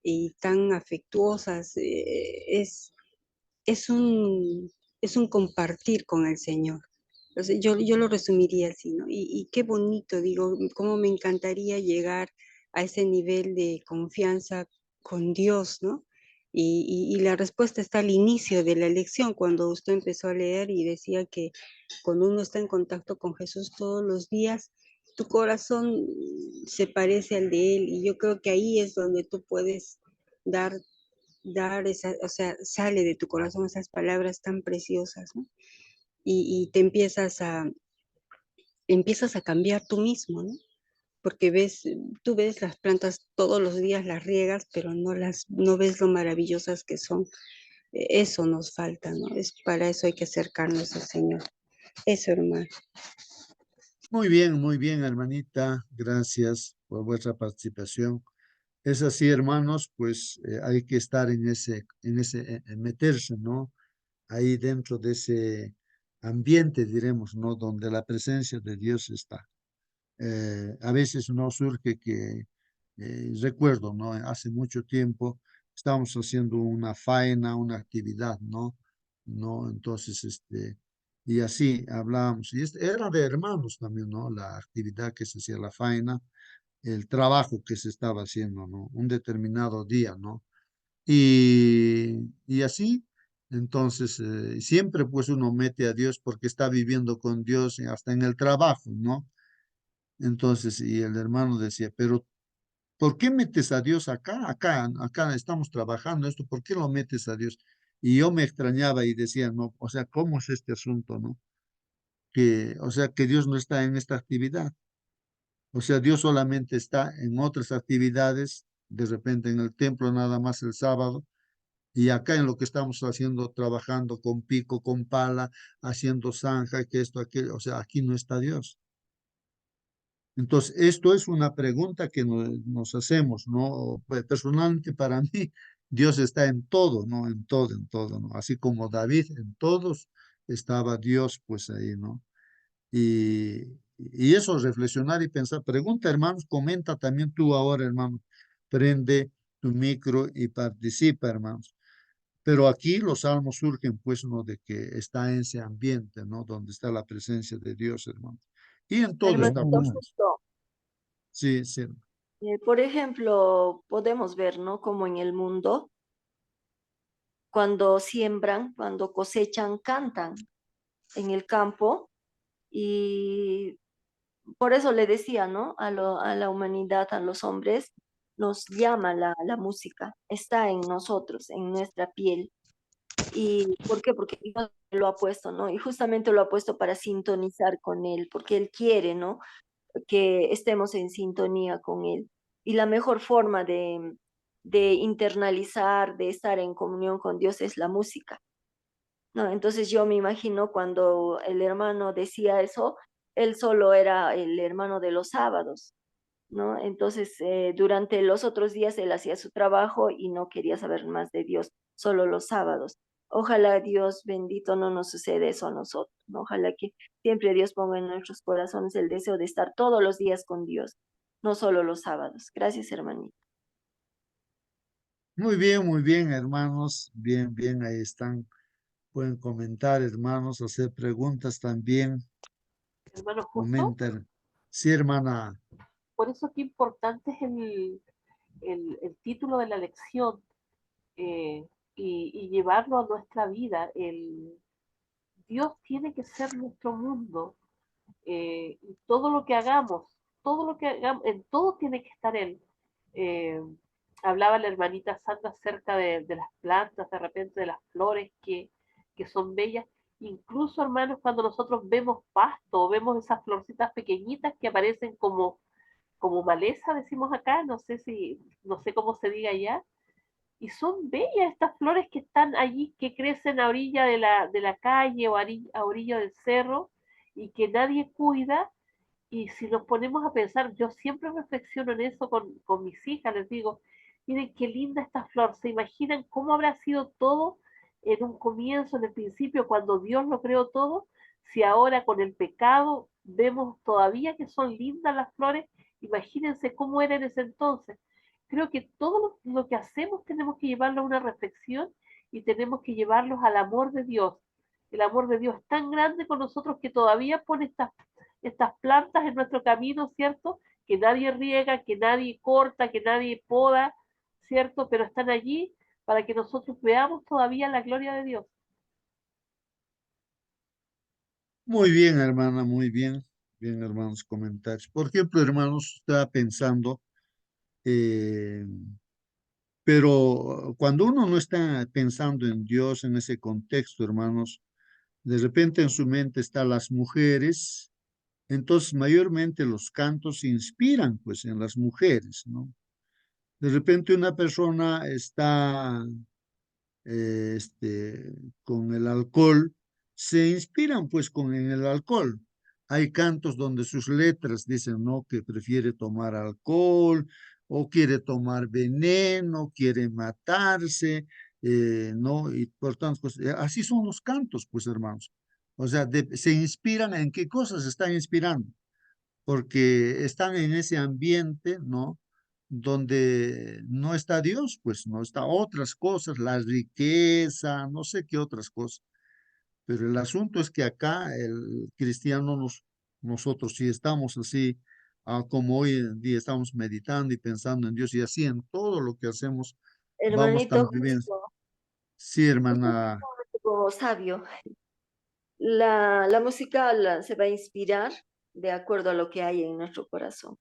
y tan afectuosas. Es un, es un compartir con el Señor. Entonces, yo lo resumiría así, ¿no? Y qué bonito, digo, cómo me encantaría llegar a ese nivel de confianza con Dios, ¿no? Y la respuesta está al inicio de la lección, cuando usted empezó a leer y decía que cuando uno está en contacto con Jesús todos los días, tu corazón se parece al de Él, y yo creo que ahí es donde tú puedes dar esa, o sea, sale de tu corazón esas palabras tan preciosas, ¿no? Y te empiezas a cambiar tú mismo, ¿no? Porque tú ves las plantas todos los días, las riegas, pero no ves lo maravillosas que son. Eso nos falta, ¿no? Para eso hay que acercarnos al Señor. Eso, hermano. Muy bien, hermanita. Gracias por vuestra participación. Es así, hermanos, pues hay que estar meterse, ¿no? Ahí dentro de ese ambiente, diremos, ¿no? Donde la presencia de Dios está. A veces no surge que, recuerdo, ¿no? Hace mucho tiempo estábamos haciendo una faena, una actividad, ¿no? ¿No? Entonces, y así hablábamos, y era de hermanos también, ¿no? La actividad que se hacía, la faena, el trabajo que se estaba haciendo, ¿no? Un determinado día, ¿no? Y así Entonces, siempre pues uno mete a Dios porque está viviendo con Dios hasta en el trabajo, ¿no? Entonces, y el hermano decía, pero ¿por qué metes a Dios acá? Acá estamos trabajando esto, ¿por qué lo metes a Dios? Y yo me extrañaba y decía, no, o sea, ¿cómo es este asunto, no? Que, o sea, que Dios no está en esta actividad. O sea, Dios solamente está en otras actividades, de repente en el templo nada más el sábado, y acá en lo que estamos haciendo, trabajando con pico, con pala, haciendo zanja, que esto, aquello, o sea, aquí no está Dios. Entonces, esto es una pregunta que nos hacemos, ¿no? Pues, personalmente para mí, Dios está en todo, ¿no? En todo, ¿no? Así como David, en todos estaba Dios, pues ahí, ¿no? Y eso, reflexionar y pensar. Pregunta, hermanos, comenta también tú ahora, hermano. Prende tu micro y participa, hermanos. Pero aquí los salmos surgen, pues, ¿no? De que está en ese ambiente, ¿no? Donde está la presencia de Dios, hermano. Y en todo está, Hermanito, pues, justo, sí, sí. por ejemplo, podemos ver, ¿no? Como en el mundo, cuando siembran, cuando cosechan, cantan en el campo y por eso le decía, ¿no? A la humanidad, a los hombres, nos llama la música, está en nosotros, en nuestra piel. ¿Y por qué? Porque Dios lo ha puesto, ¿no? Y justamente lo ha puesto para sintonizar con Él, porque Él quiere, ¿no? Que estemos en sintonía con Él. Y la mejor forma de internalizar, de estar en comunión con Dios es la música, ¿no? Entonces yo me imagino cuando el hermano decía eso, él solo era el hermano de los sábados, ¿no? Entonces durante los otros días él hacía su trabajo y no quería saber más de Dios, solo los sábados. Ojalá Dios bendito no nos suceda eso a nosotros, ¿no? Ojalá que siempre Dios ponga en nuestros corazones el deseo de estar todos los días con Dios, no solo los sábados. Gracias, hermanito. Muy bien, hermanos. Bien, bien, ahí están. Pueden comentar, hermanos, hacer preguntas también. Hermano, justo, Comentar. Sí, hermana. por eso qué importante es el título de la lección, y llevarlo a nuestra vida. Dios tiene que ser nuestro mundo, y todo lo que hagamos, en todo tiene que estar Él. Eh, Hablaba la hermanita Sandra acerca de las plantas, de repente de las flores que son bellas. Incluso, hermanos, cuando nosotros vemos pasto, vemos esas florcitas pequeñitas que aparecen como maleza, decimos acá, no sé cómo se diga allá, y son bellas estas flores que están allí, que crecen a orilla de la calle o a orilla del cerro y que nadie cuida. Y si nos ponemos a pensar, yo siempre reflexiono en eso con mis hijas, les digo, miren qué linda esta flor, ¿se imaginan cómo habrá sido todo en un comienzo, en el principio, cuando Dios lo creó todo? Si ahora con el pecado vemos todavía que son lindas las flores, imagínense cómo era en ese entonces. Creo que todo lo que hacemos tenemos que llevarlo a una reflexión y tenemos que llevarlos al amor de Dios. El amor de Dios es tan grande con nosotros que todavía pone estas plantas en nuestro camino, ¿cierto? Que nadie riega, que nadie corta, que nadie poda, ¿cierto? Pero están allí para que nosotros veamos todavía la gloria de Dios. Muy bien, hermana, muy bien. Bien, hermanos, comentarios. Por ejemplo, hermanos, estaba pensando, eh, pero cuando uno no está pensando en Dios en ese contexto, hermanos, de repente en su mente están las mujeres, entonces mayormente los cantos se inspiran pues en las mujeres, ¿no? De repente una persona está con el alcohol, se inspiran pues con en el alcohol. Hay cantos donde sus letras dicen, no, que prefiere tomar alcohol o quiere tomar veneno, quiere matarse, ¿no? Y por tanto, pues, así son los cantos, pues hermanos. O sea, se inspiran en qué cosas se están inspirando, porque están en ese ambiente, ¿no? Donde no está Dios, pues no está otras cosas, la riqueza, no sé qué otras cosas. Pero el asunto es que acá el cristiano, nosotros si estamos así, como hoy en día estamos meditando y pensando en Dios y así en todo lo que hacemos, vamos Hermanito, también bien. justo, Sí, justo hermana. algo sabio. La música se va a inspirar de acuerdo a lo que hay en nuestro corazón.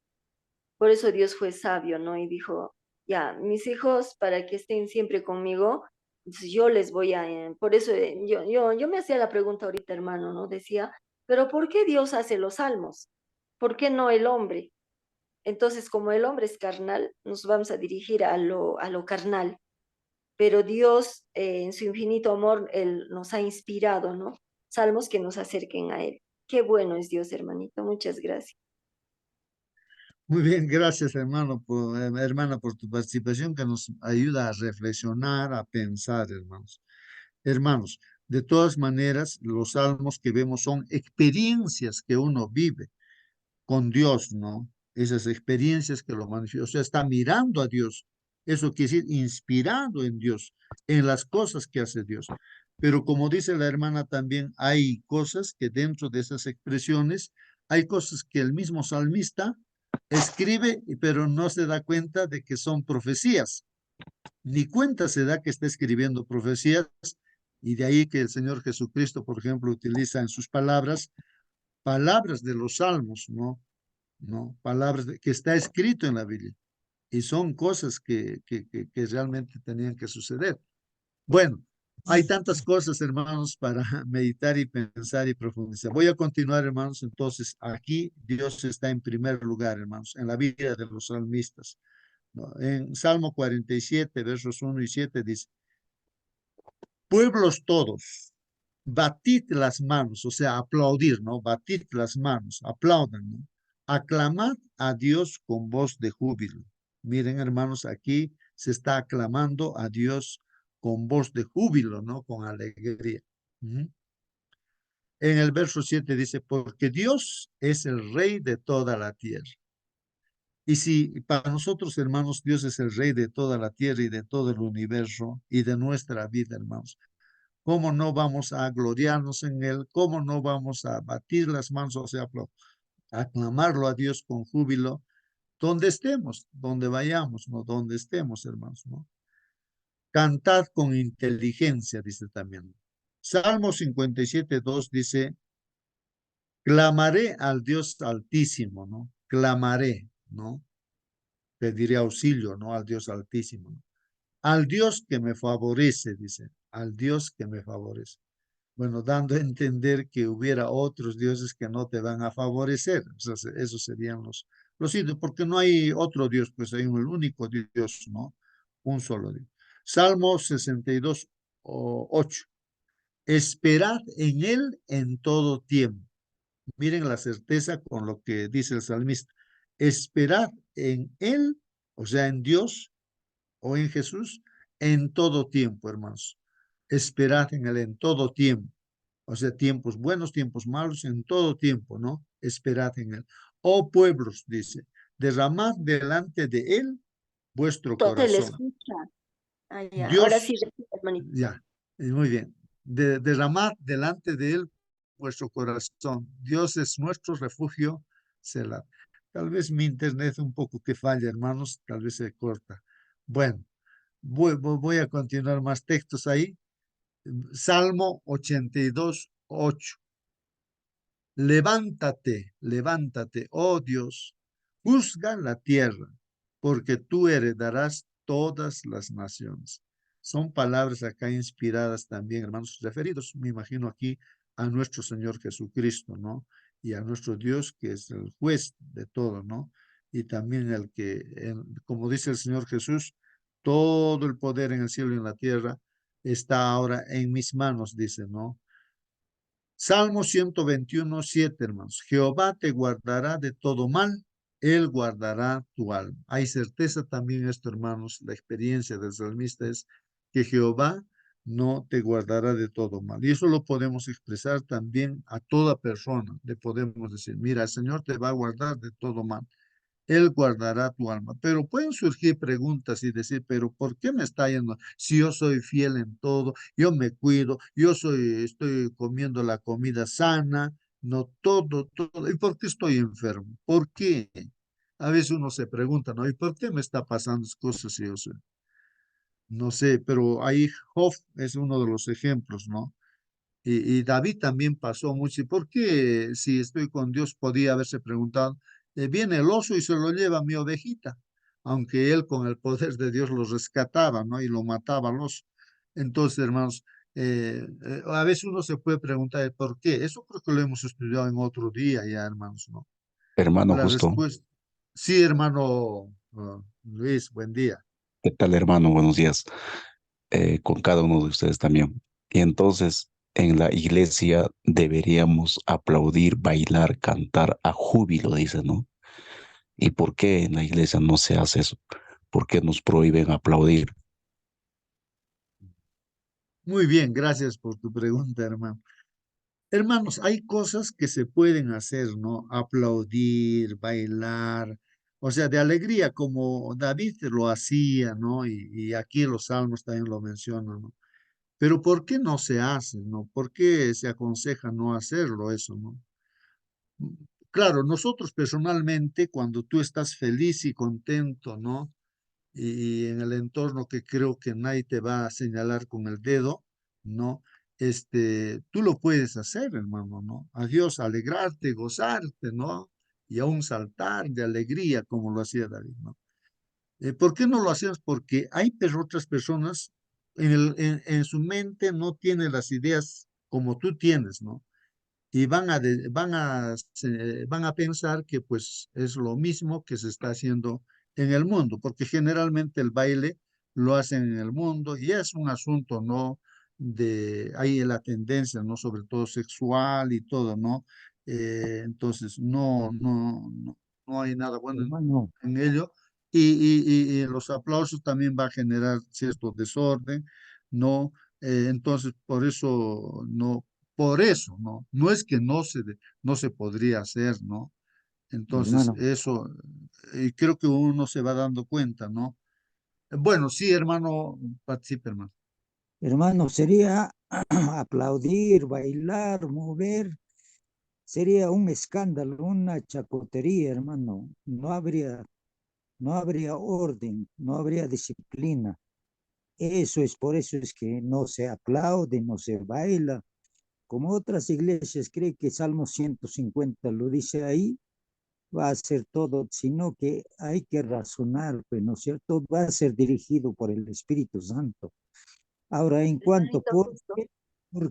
Por eso Dios fue sabio, ¿no? Y dijo, ya, mis hijos, para que estén siempre conmigo, entonces yo les voy a... por eso yo me hacía la pregunta ahorita, hermano, ¿no? Decía, pero ¿por qué Dios hace los salmos? ¿Por qué no el hombre? Entonces, como el hombre es carnal, nos vamos a dirigir a lo carnal. Pero Dios, en su infinito amor, Él nos ha inspirado, ¿no? Salmos que nos acerquen a Él. Qué bueno es Dios, hermanito. Muchas gracias. Muy bien, gracias hermana, por tu participación que nos ayuda a reflexionar, a pensar, hermanos. Hermanos, de todas maneras, los salmos que vemos son experiencias que uno vive con Dios, ¿no? Esas experiencias que lo manifiestan, o sea, está mirando a Dios. Eso quiere decir inspirado en Dios, en las cosas que hace Dios. Pero como dice la hermana también, hay cosas que dentro de esas expresiones, hay cosas que el mismo salmista escribe, pero no se da cuenta de que son profecías. Ni cuenta se da que está escribiendo profecías, y de ahí que el Señor Jesucristo, por ejemplo, utiliza en sus palabras de los salmos, ¿no? ¿No? Que está escrito en la Biblia. Y son cosas que realmente tenían que suceder. Bueno, hay tantas cosas, hermanos, para meditar y pensar y profundizar. Voy a continuar, hermanos. Entonces, aquí Dios está en primer lugar, hermanos, en la vida de los salmistas, ¿no? En Salmo 47, versos 1 y 7 dice, pueblos todos, batid las manos, o sea, aplaudir, ¿no? Batid las manos, aplaudan, ¿no? Aclamad a Dios con voz de júbilo. Miren, hermanos, aquí se está aclamando a Dios con voz de júbilo, ¿no? Con alegría. Ujú. En el verso 7 dice, porque Dios es el rey de toda la tierra. Y si para nosotros, hermanos, Dios es el rey de toda la tierra y de todo el universo y de nuestra vida, hermanos, ¿cómo no vamos a gloriarnos en Él? ¿Cómo no vamos a batir las manos, o sea, aclamarlo a Dios con júbilo, donde estemos, donde vayamos, ¿no? Donde estemos, hermanos, ¿no? Cantad con inteligencia, dice también. Salmo 57:2 dice, clamaré al Dios altísimo, ¿no? Clamaré, ¿no? Pediré auxilio, ¿no? Al Dios altísimo, ¿no? Al Dios que me favorece, dice, al Dios que me favorece. Bueno, dando a entender que hubiera otros dioses que no te van a favorecer. O sea, esos serían los ídolos, porque no hay otro Dios, pues hay un único Dios, ¿no? Un solo Dios. Salmo 62:8. Esperad en Él en todo tiempo. Miren la certeza con lo que dice el salmista. Esperad en Él, o sea, en Dios o en Jesús, en todo tiempo, hermanos. Esperad en Él en todo tiempo. O sea, tiempos buenos, tiempos malos, en todo tiempo, ¿no? Esperad en Él. Oh pueblos, dice, derramad delante de Él vuestro Todo se le corazón. escucha. Ah, ya. Ahora sí, Dios, repite, hermanito. ya, muy bien. Derramad delante de Él vuestro corazón. Dios es nuestro refugio, Selah. Tal vez mi internet un poco que falla, hermanos, tal vez se corta. Bueno, voy a continuar más textos ahí. Salmo 82:8. Levántate, levántate, oh Dios, juzga la tierra, porque tú heredarás todas las naciones. Son palabras acá inspiradas también, hermanos, referidos, me imagino aquí a nuestro Señor Jesucristo, ¿no? Y a nuestro Dios, que es el juez de todo, ¿no? Y también el que, como dice el Señor Jesús, todo el poder en el cielo y en la tierra está ahora en mis manos, dice, ¿no? Salmo 121:7, hermanos. Jehová te guardará de todo mal, Él guardará tu alma. Hay certeza también esto, hermanos, la experiencia del salmista es que Jehová no te guardará de todo mal. Y eso lo podemos expresar también a toda persona. Le podemos decir, mira, el Señor te va a guardar de todo mal. Él guardará tu alma. Pero pueden surgir preguntas y decir, pero ¿por qué me está yendo? Si yo soy fiel en todo, yo me cuido, estoy comiendo la comida sana, no todo, todo. ¿Y por qué estoy enfermo? ¿Por qué? A veces uno se pregunta, ¿no? ¿Y por qué me está pasando cosas si yo soy? No sé, pero ahí Job es uno de los ejemplos, ¿no? Y David también pasó mucho. ¿Y por qué si estoy con Dios podía haberse preguntado, viene el oso y se lo lleva mi ovejita? Aunque él con el poder de Dios lo rescataba, ¿no? Y lo mataba al oso. Entonces, hermanos, a veces uno se puede preguntar el por qué. Eso creo que lo hemos estudiado en otro día ya, hermanos, ¿no? Hermano La Justo, respuesta, sí, hermano Luis, buen día. ¿qué tal, hermano? Buenos días. Con cada uno de ustedes también. Y entonces, en la iglesia deberíamos aplaudir, bailar, cantar a júbilo, dice, ¿no? ¿Y por qué en la iglesia no se hace eso? ¿Por qué nos prohíben aplaudir? Muy bien, gracias por tu pregunta, hermano. Hermanos, hay cosas que se pueden hacer, ¿no? Aplaudir, bailar, o sea, de alegría, como David lo hacía, ¿no? Y aquí los salmos también lo mencionan, ¿no? Pero ¿por qué no se hace, no? ¿Por qué se aconseja no hacerlo eso, no? Claro, nosotros personalmente, cuando tú estás feliz y contento, ¿no? Y en el entorno que creo que nadie te va a señalar con el dedo, ¿no? Tú lo puedes hacer, hermano, ¿no? A Dios alegrarte, gozarte, ¿no? Y aún saltar de alegría como lo hacía David, ¿no? ¿Por qué no lo hacemos? Porque hay otras personas en su mente no tienen las ideas como tú tienes, ¿no? Y van a pensar que pues es lo mismo que se está haciendo en el mundo, porque generalmente el baile lo hacen en el mundo y es un asunto, ¿no? Hay la tendencia, ¿no? Sobre todo sexual y todo, ¿no? Entonces, no hay nada bueno Hermano, en ello. Y los aplausos también va a generar cierto desorden, ¿no? Entonces, por eso, ¿no? No es que no se podría hacer, ¿no? Entonces, hermano, eso, y creo que uno se va dando cuenta, ¿no? Bueno, sí, hermano, participe, hermano. hermano, sería aplaudir, bailar, mover, sería un escándalo, una chacotería, hermano. No habría orden, no habría disciplina. Por eso es que no se aplaude, no se baila. Como otras iglesias cree que Salmo 150 lo dice ahí, va a ser todo, sino que hay que razonar, pues, ¿no es cierto? Va a ser dirigido por el Espíritu Santo. Ahora, en cuanto, Hermanito ¿por justo.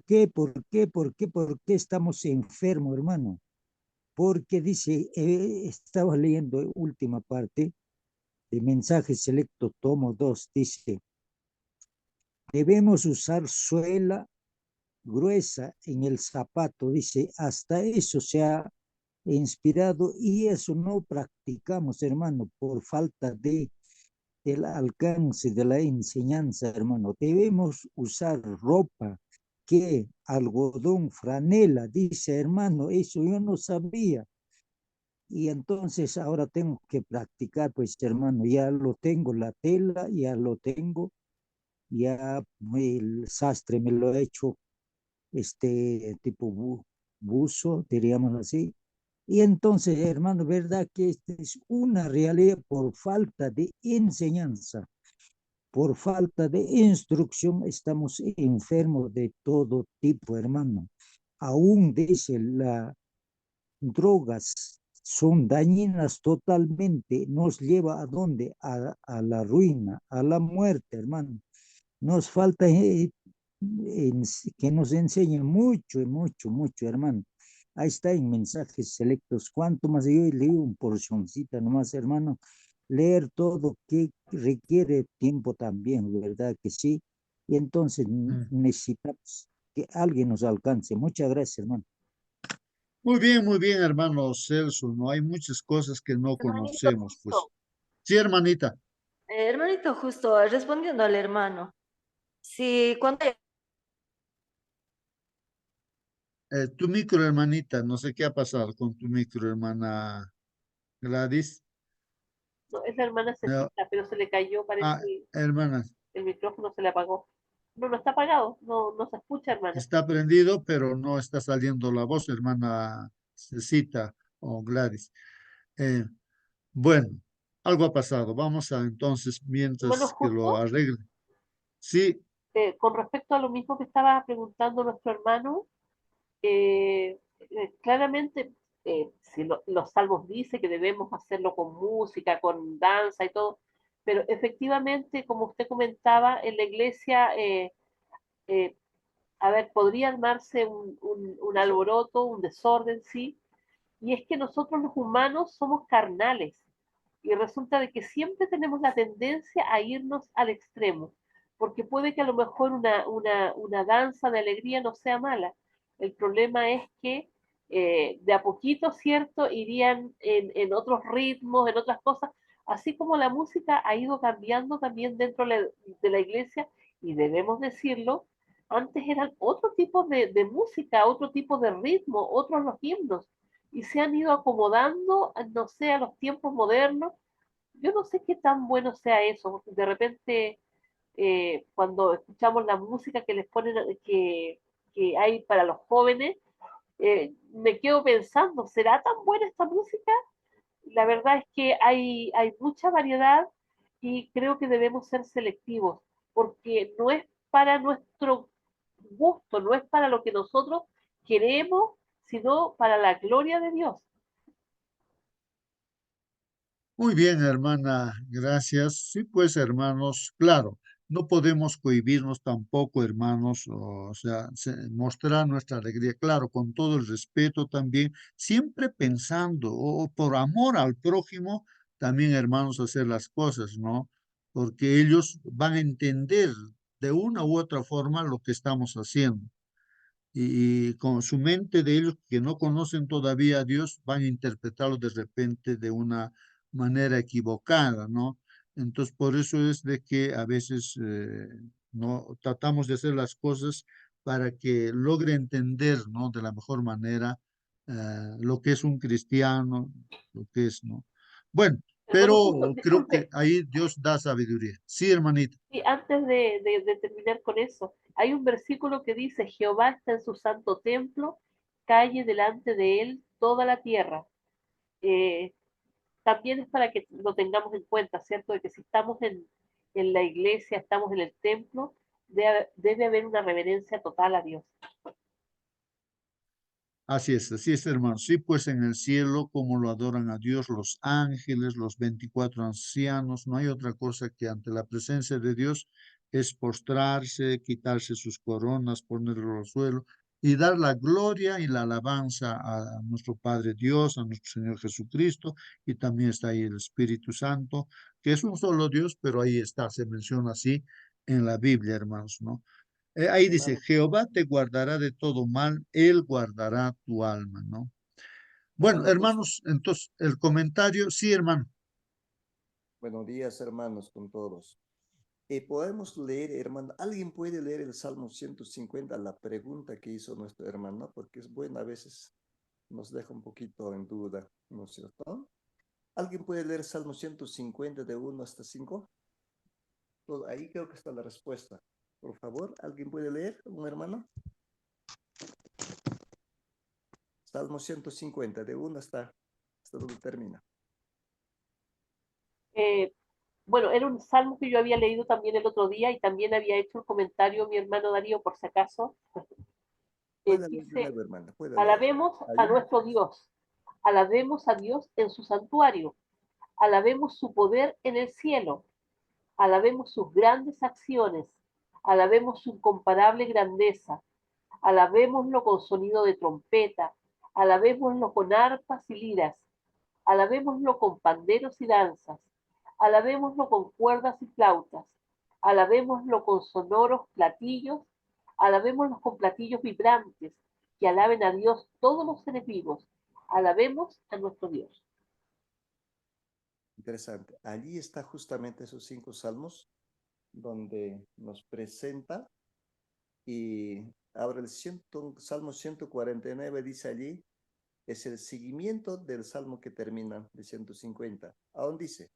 qué? ¿Por qué? ¿Por qué estamos enfermos, hermano? Porque dice, estaba leyendo última parte de Mensaje Selecto, tomo 2, dice, debemos usar suela gruesa en el zapato, dice, hasta eso se ha inspirado y eso no practicamos, hermano, por falta del alcance de la enseñanza, hermano. Debemos usar ropa que algodón, franela, dice, hermano, eso yo no sabía. Y entonces ahora tengo que practicar, pues, hermano, ya lo tengo, la tela, ya lo tengo, ya el sastre me lo he hecho, tipo buzo, diríamos así. Y entonces, hermano, ¿verdad que esta es una realidad por falta de enseñanza, por falta de instrucción? Estamos enfermos de todo tipo, hermano. Aún dice las drogas son dañinas totalmente, nos lleva a dónde? A la ruina, a la muerte, hermano. Nos falta que nos enseñen mucho, mucho, mucho, hermano. Ahí está en mensajes selectos. ¿Cuánto más? Yo leí un porcioncita nomás, hermano. Leer todo que requiere tiempo también, ¿verdad que sí? Y entonces Mm. necesitamos que alguien nos alcance. Muchas gracias, hermano. Muy bien, hermano Celso, no hay muchas cosas que no Hermanito conocemos, pues. justo. Sí, hermanita, Hermanito justo, respondiendo al hermano. Si cuando tu micro, hermanita, no sé qué ha pasado con tu micro, hermana Gladys. No, es la hermana Eh, Cecita, pero se le cayó, ah, parece, hermana, el micrófono se le apagó. No, no está apagado, no se escucha, hermana. está prendido, pero no está saliendo la voz, hermana Cecita o Gladys. Eh, bueno, algo ha pasado. Vamos a entonces, Hermano mientras que lo justo, arregle. Sí, Con respecto a lo mismo que estaba preguntando nuestro hermano, claramente, si los salmos dice que debemos hacerlo con música, con danza y todo, pero efectivamente, como usted comentaba, en la iglesia, eh, a ver, podría armarse un alboroto, un desorden, sí, y es que nosotros los humanos somos carnales y resulta de que siempre tenemos la tendencia a irnos al extremo, porque puede que a lo mejor una danza de alegría no sea mala. El problema es que de a poquito, ¿cierto?, irían en otros ritmos, en otras cosas, así como la música ha ido cambiando también dentro de la iglesia, y debemos decirlo, antes eran otro tipo de música, otro tipo de ritmo, otros los himnos, y se han ido acomodando, no sé, a los tiempos modernos. Yo no sé qué tan bueno sea eso, porque de repente cuando escuchamos la música que les ponen, que hay para los jóvenes, me quedo pensando, ¿será tan buena esta música? La verdad es que hay mucha variedad y creo que debemos ser selectivos, porque no es para nuestro gusto, no es para lo que nosotros queremos, sino para la gloria de Dios. muy bien, hermana, gracias. Sí, pues, hermanos, claro, no podemos cohibirnos tampoco, hermanos, o sea, mostrar nuestra alegría, claro, con todo el respeto también, siempre pensando, o por amor al prójimo, también, hermanos, hacer las cosas, ¿no? Porque ellos van a entender de una u otra forma lo que estamos haciendo y con su mente de ellos que no conocen todavía a Dios, van a interpretarlo de repente de una manera equivocada, ¿no? Entonces, por eso es de que a veces no tratamos de hacer las cosas para que logre entender, ¿no? De la mejor manera lo que es un cristiano, lo que es, ¿no? Bueno, Hermano, justo, pero creo que disculpe, ahí Dios da sabiduría. Sí, hermanita. y antes de terminar con eso, hay un versículo que dice, Jehová está en su santo templo, calle delante de él toda la tierra. Eh, También es para que lo tengamos en cuenta, ¿cierto? De que si estamos en la iglesia, estamos en el templo, debe haber una reverencia total a Dios. Así es, hermano. Sí, pues en el cielo, como lo adoran a Dios los ángeles, los 24 ancianos, no hay otra cosa que ante la presencia de Dios es postrarse, quitarse sus coronas, ponerlo al suelo y dar la gloria y la alabanza a nuestro Padre Dios, a nuestro Señor Jesucristo, y también está ahí el Espíritu Santo, que es un solo Dios, pero ahí está, se menciona así en la Biblia, hermanos, ¿no? Ahí dice, Hermano, Jehová te guardará de todo mal, Él guardará tu alma, ¿no? Bueno, hermano, pues, hermanos, entonces el comentario, sí, hermano. buenos días, hermanos, con todos. Podemos leer, hermano, ¿alguien puede leer el Salmo 150, la pregunta que hizo nuestro hermano? Porque es buena, a veces nos deja un poquito en duda, ¿no es cierto? ¿Alguien puede leer Salmo 150 de 1 hasta 5? Ahí creo que está la respuesta. Por favor, ¿alguien puede leer, un hermano? Salmo 150, de 1 hasta donde termina. Eh, bueno, era un salmo que yo había leído también el otro día y también había hecho un comentario mi hermano Darío, por si acaso. Puede leer de Dice, nuevo, hermana, puede leer. alabemos a Ahí. nuestro Dios, alabemos a Dios en su santuario, alabemos su poder en el cielo, alabemos sus grandes acciones, alabemos su incomparable grandeza, alabémoslo con sonido de trompeta, alabémoslo con arpas y liras, alabémoslo con panderos y danzas, alabémoslo con cuerdas y flautas, alabémoslo con sonoros platillos, alabémoslo con platillos vibrantes, que alaben a Dios todos los enemigos, alabemos a nuestro Dios. Interesante. Allí está justamente esos 5 salmos donde nos presenta y ahora Salmo 149 dice allí, es el seguimiento del salmo que termina de 150. Aún dice,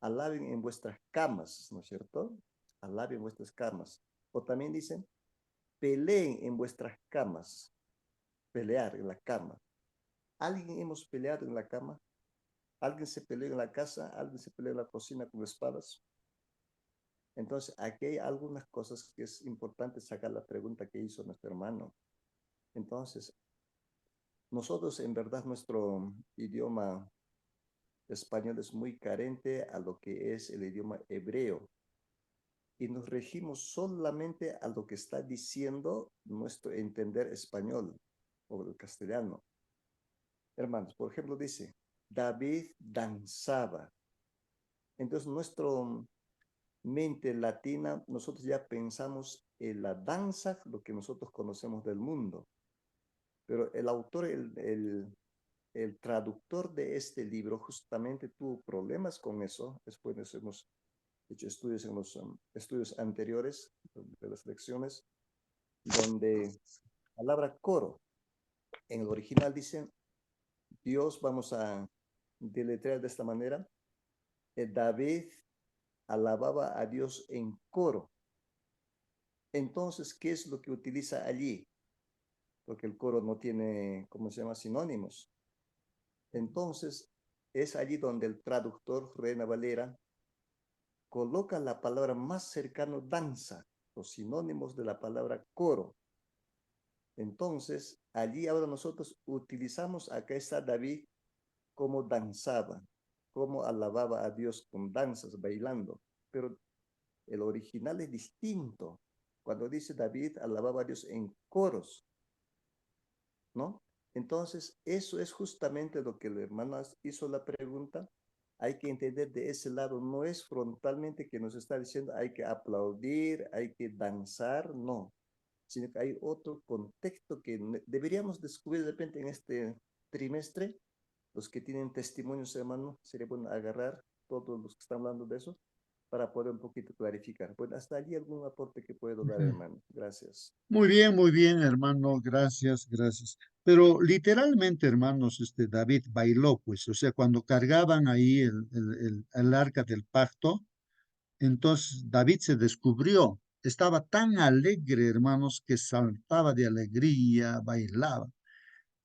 alaben en vuestras camas, ¿no es cierto? Alaben en vuestras camas. O también dicen, peleen en vuestras camas, pelear en la cama. ¿Alguien hemos peleado en la cama? ¿Alguien se peleó en la casa? ¿Alguien se peleó en la cocina con espadas? Entonces, aquí hay algunas cosas que es importante sacar la pregunta que hizo nuestro hermano. Entonces, nosotros en verdad nuestro idioma español es muy carente a lo que es el idioma hebreo y nos regimos solamente a lo que está diciendo nuestro entender español o el castellano. Hermanos, por ejemplo, dice, David danzaba. Entonces, nuestra mente latina, nosotros ya pensamos en la danza, lo que nosotros conocemos del mundo. Pero el autor, el traductor de este libro justamente tuvo problemas con eso. Después nos hemos hecho estudios en los estudios anteriores de las lecciones, donde la palabra coro en el original dice Dios, vamos a deletrear de esta manera, David alababa a Dios en coro. Entonces, ¿qué es lo que utiliza allí? Porque el coro no tiene, ¿cómo se llama?, sinónimos. Entonces, es allí donde el traductor Reina Valera coloca la palabra más cercana, danza, los sinónimos de la palabra coro. Entonces, allí ahora nosotros utilizamos, acá está David, cómo danzaba, cómo alababa a Dios con danzas, bailando. Pero el original es distinto. Cuando dice David alababa a Dios en coros, ¿no? Entonces, eso es justamente lo que el hermano hizo la pregunta. Hay que entender de ese lado, no es frontalmente que nos está diciendo hay que aplaudir, hay que danzar, no, sino que hay otro contexto que deberíamos descubrir de repente en este trimestre. Los que tienen testimonios, hermano, sería bueno agarrar todos los que están hablando de eso para poder un poquito clarificar. Bueno, hasta allí algún aporte que puedo dar, hermano. Gracias. Muy bien, hermano, gracias, gracias. Pero literalmente, hermanos, David bailó, pues, o sea, cuando cargaban ahí el arca del pacto, entonces David se descubrió, estaba tan alegre, hermanos, que saltaba de alegría, bailaba.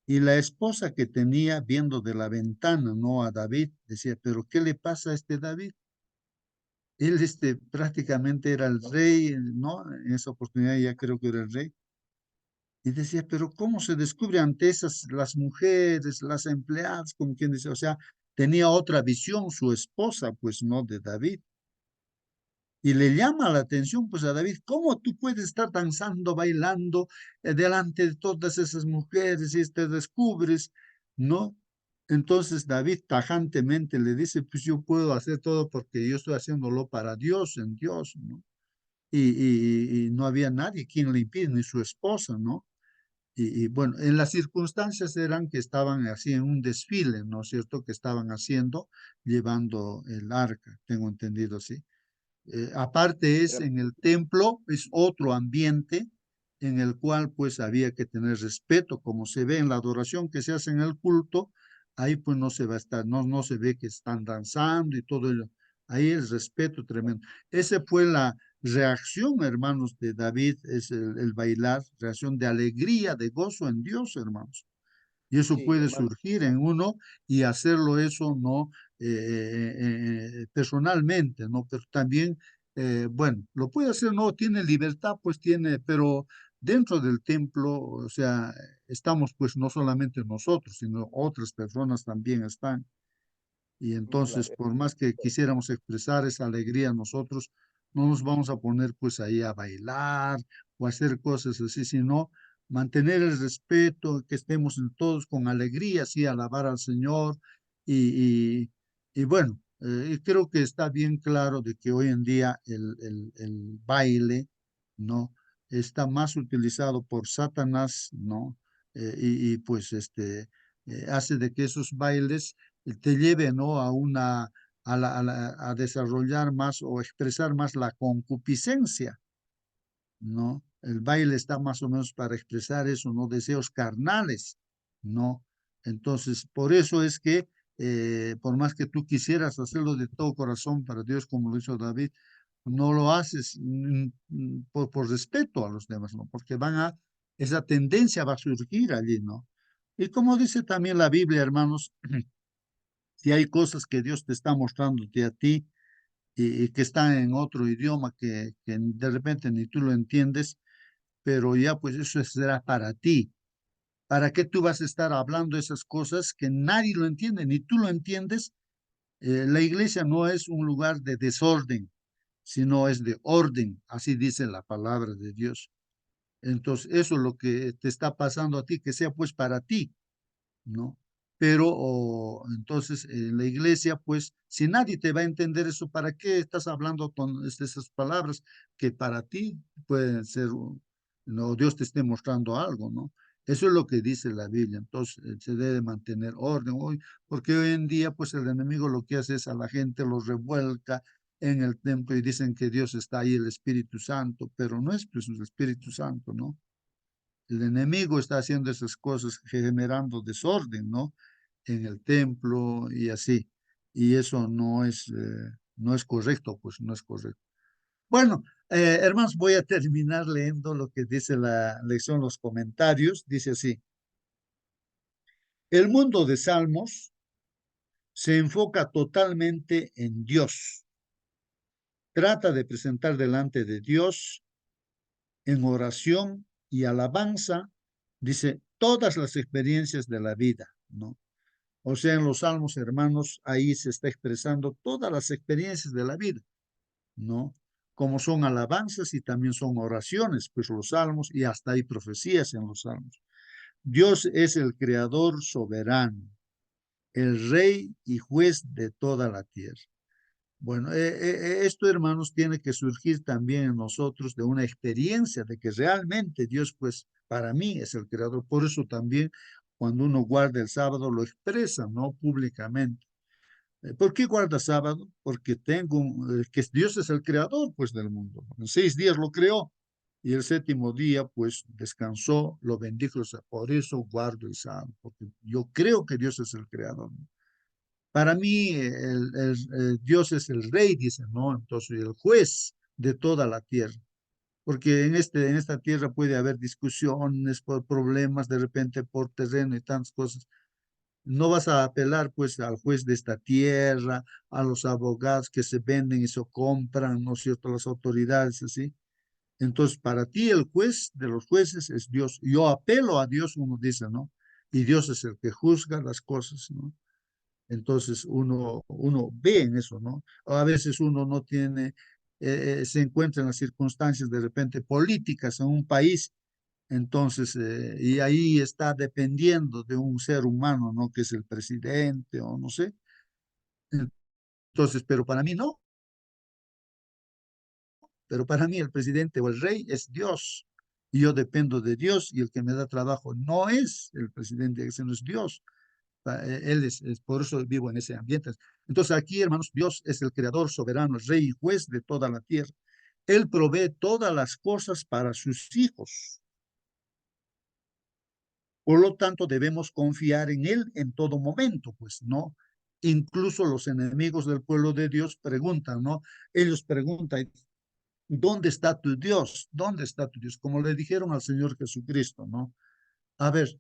Y la esposa que tenía viendo de la ventana, ¿no? A David, decía, pero ¿qué le pasa a este David? Él prácticamente era el rey, ¿no? En esa oportunidad ya creo que era el rey. Y decía, pero ¿cómo se descubre ante esas las mujeres, las empleadas, como quien dice? O sea, tenía otra visión su esposa, pues no de David. Y le llama la atención, pues a David, ¿cómo tú puedes estar danzando, bailando delante de todas esas mujeres y te descubres, ¿no? Entonces David tajantemente le dice, pues yo puedo hacer todo porque yo estoy haciéndolo para Dios, en Dios, ¿no? Y no había nadie quien le impide, ni su esposa, ¿no? Y bueno, en las circunstancias eran que estaban así en un desfile, ¿no es cierto? Que estaban haciendo, llevando el arca, tengo entendido así. Aparte es en el templo, es otro ambiente en el cual pues había que tener respeto, como se ve en la adoración que se hace en el culto, ahí pues no se va a estar, no se ve que están danzando y todo ello, ahí el respeto tremendo. Esa fue la reacción, hermanos, de David, es el bailar, reacción de alegría, de gozo en Dios, hermanos. Y eso Sí, puede hermano. surgir en uno y hacerlo eso, ¿no? Personalmente, ¿no? Pero también, bueno, lo puede hacer, no, tiene libertad, pues tiene, pero dentro del templo, o sea, estamos pues no solamente nosotros, sino otras personas también están. Y entonces, Claro. por más que quisiéramos expresar esa alegría nosotros, no nos vamos a poner pues ahí a bailar o a hacer cosas así, sino mantener el respeto, que estemos todos con alegría, así, alabar al Señor. Y bueno, creo que está bien claro de que hoy en día el baile, ¿no? Está más utilizado por Satanás, ¿no? Pues hace de que esos bailes te lleve, ¿no? A desarrollar más o expresar más la concupiscencia, ¿no? El baile está más o menos para expresar eso, ¿no? Deseos carnales, ¿no? Entonces, por eso es que, por más que tú quisieras hacerlo de todo corazón para Dios, como lo hizo David, no lo haces por respeto a los demás, ¿no? Porque esa tendencia va a surgir allí, ¿no? Y como dice también la Biblia, hermanos, si hay cosas que Dios te está mostrándote a ti, y que está en otro idioma que de repente ni tú lo entiendes, pero ya pues eso será para ti. ¿Para qué tú vas a estar hablando esas cosas que nadie lo entiende, ni tú lo entiendes? La iglesia no es un lugar de desorden, sino es de orden, así dice la palabra de Dios. Entonces, eso es lo que te está pasando a ti, que sea pues para ti, ¿no? Pero entonces en la iglesia, pues, si nadie te va a entender eso, ¿para qué estás hablando con esas palabras que para ti pueden ser, no, Dios te esté mostrando algo, ¿no? Eso es lo que dice la Biblia. Entonces, se debe mantener orden hoy, porque hoy en día, pues, el enemigo lo que hace es a la gente los revuelca en el templo y dicen que Dios está ahí, el Espíritu Santo, pero no es pues el Espíritu Santo, ¿no? El enemigo está haciendo esas cosas, generando desorden, ¿no? En el templo y así. Y eso no es correcto, pues no es correcto. Bueno, hermanos, voy a terminar leyendo lo que dice la lección, los comentarios. Dice así, el mundo de Salmos se enfoca totalmente en Dios. Trata de presentar delante de Dios en oración y alabanza, dice, todas las experiencias de la vida, ¿no? O sea, en los salmos, hermanos, ahí se está expresando todas las experiencias de la vida, ¿no? Como son alabanzas y también son oraciones, pues los salmos, y hasta hay profecías en los salmos. Dios es el creador soberano, el rey y juez de toda la tierra. Bueno, esto, hermanos, tiene que surgir también en nosotros de una experiencia de que realmente Dios, pues, para mí es el creador. Por eso también cuando uno guarda el sábado lo expresa, ¿no? Públicamente. ¿Por qué guarda sábado? Porque que Dios es el creador, pues, del mundo. En 6 días lo creó y el séptimo día, pues, descansó, lo bendijo. O sea, por eso guardo el sábado, porque yo creo que Dios es el creador, ¿no? Para mí, Dios es el rey, dice, ¿no? Entonces, el juez de toda la tierra. Porque en esta tierra puede haber discusiones por problemas, de repente por terreno y tantas cosas. No vas a apelar, pues, al juez de esta tierra, a los abogados que se venden y se compran, ¿no es cierto?, las autoridades, así. Entonces, para ti, el juez de los jueces es Dios. Yo apelo a Dios, uno dice, ¿no? Y Dios es el que juzga las cosas, ¿no? Entonces uno ve en eso, ¿no? A veces uno no tiene, se encuentra en las circunstancias de repente políticas en un país, entonces, y ahí está dependiendo de un ser humano, ¿no? Que es el presidente o no sé. Entonces, pero para mí no, pero para mí el presidente o el rey es Dios. Y yo dependo de Dios y el que me da trabajo no es el presidente, ese no es Dios. Él por eso vivo en ese ambiente. Entonces aquí, hermanos, Dios es el creador soberano, el rey y juez de toda la tierra. Él provee todas las cosas para sus hijos. Por lo tanto, debemos confiar en Él en todo momento, pues, ¿no? Incluso los enemigos del pueblo de Dios preguntan, ¿no? Ellos preguntan, ¿dónde está tu Dios? ¿Dónde está tu Dios? Como le dijeron al Señor Jesucristo, ¿no? A ver,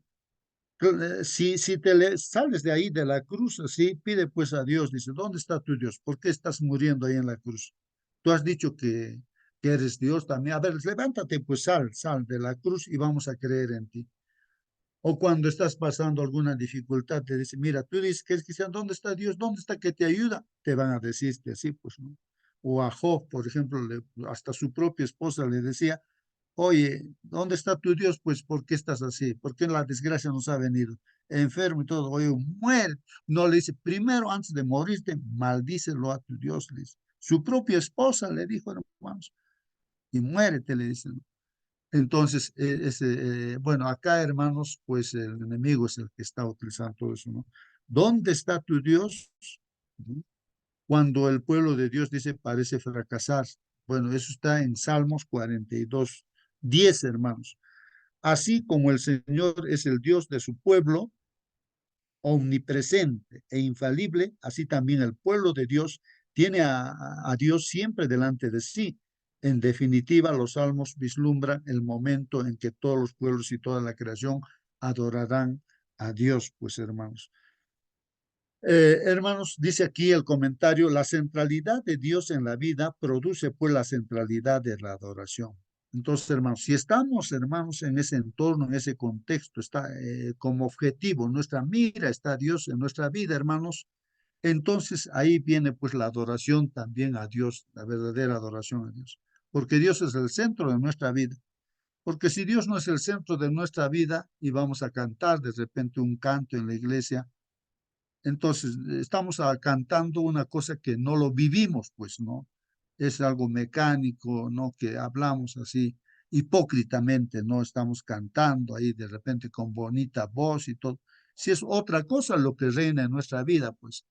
si sales de ahí de la cruz, así, pide pues a Dios, dice, ¿dónde está tu Dios? ¿Por qué estás muriendo ahí en la cruz? Tú has dicho que eres Dios también. A ver, levántate, pues sal de la cruz y vamos a creer en ti. O cuando estás pasando alguna dificultad, te dice, mira, tú dices que es cristiano, ¿dónde está Dios? ¿Dónde está que te ayuda? Te van a decirte así, pues, ¿no? O a Job, por ejemplo, hasta su propia esposa le decía, oye, ¿dónde está tu Dios? Pues, ¿por qué estás así? ¿Por qué la desgracia nos ha venido? Enfermo y todo, oye, muere. No, le dice, primero, antes de morirte, maldícelo a tu Dios, le dice. Su propia esposa le dijo, hermanos, y muérete, le dice, ¿no? Entonces, bueno, acá, hermanos, pues el enemigo es el que está utilizando todo eso, ¿no? ¿Dónde está tu Dios? ¿No? Cuando el pueblo de Dios dice parece fracasar. Bueno, eso está en Salmos 42:10, hermanos. Así como el Señor es el Dios de su pueblo, omnipresente e infalible, así también el pueblo de Dios tiene a Dios siempre delante de sí. En definitiva, los salmos vislumbran el momento en que todos los pueblos y toda la creación adorarán a Dios, pues hermanos. Hermanos, dice aquí el comentario, la centralidad de Dios en la vida produce pues la centralidad de la adoración. Entonces, hermanos, si estamos, hermanos, en ese entorno, en ese contexto, está como objetivo, nuestra mira está Dios en nuestra vida, hermanos, entonces ahí viene pues la adoración también a Dios, la verdadera adoración a Dios, porque Dios es el centro de nuestra vida. Porque si Dios no es el centro de nuestra vida y vamos a cantar de repente un canto en la iglesia, entonces estamos cantando una cosa que no lo vivimos, pues, ¿no? Es algo mecánico, ¿no? Que hablamos así hipócritamente, ¿no? Estamos cantando ahí de repente con bonita voz y todo. Si es otra cosa lo que reina en nuestra vida, pues,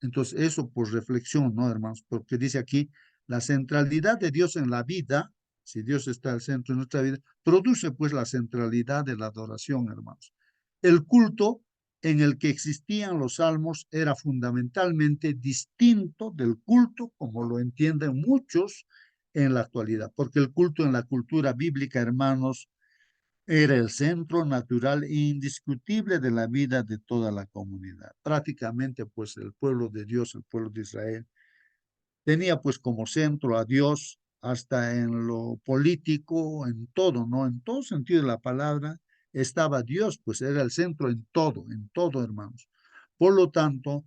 entonces eso por reflexión, ¿no, hermanos? Porque dice aquí, la centralidad de Dios en la vida, si Dios está al centro de nuestra vida, produce pues la centralidad de la adoración, hermanos. El culto en el que existían los salmos era fundamentalmente distinto del culto como lo entienden muchos en la actualidad, porque el culto en la cultura bíblica, hermanos, era el centro natural e indiscutible de la vida de toda la comunidad. Prácticamente, pues, el pueblo de Dios, el pueblo de Israel, tenía pues como centro a Dios hasta en lo político, en todo, ¿no? En todo sentido de la palabra estaba Dios, pues era el centro en todo, hermanos. Por lo tanto,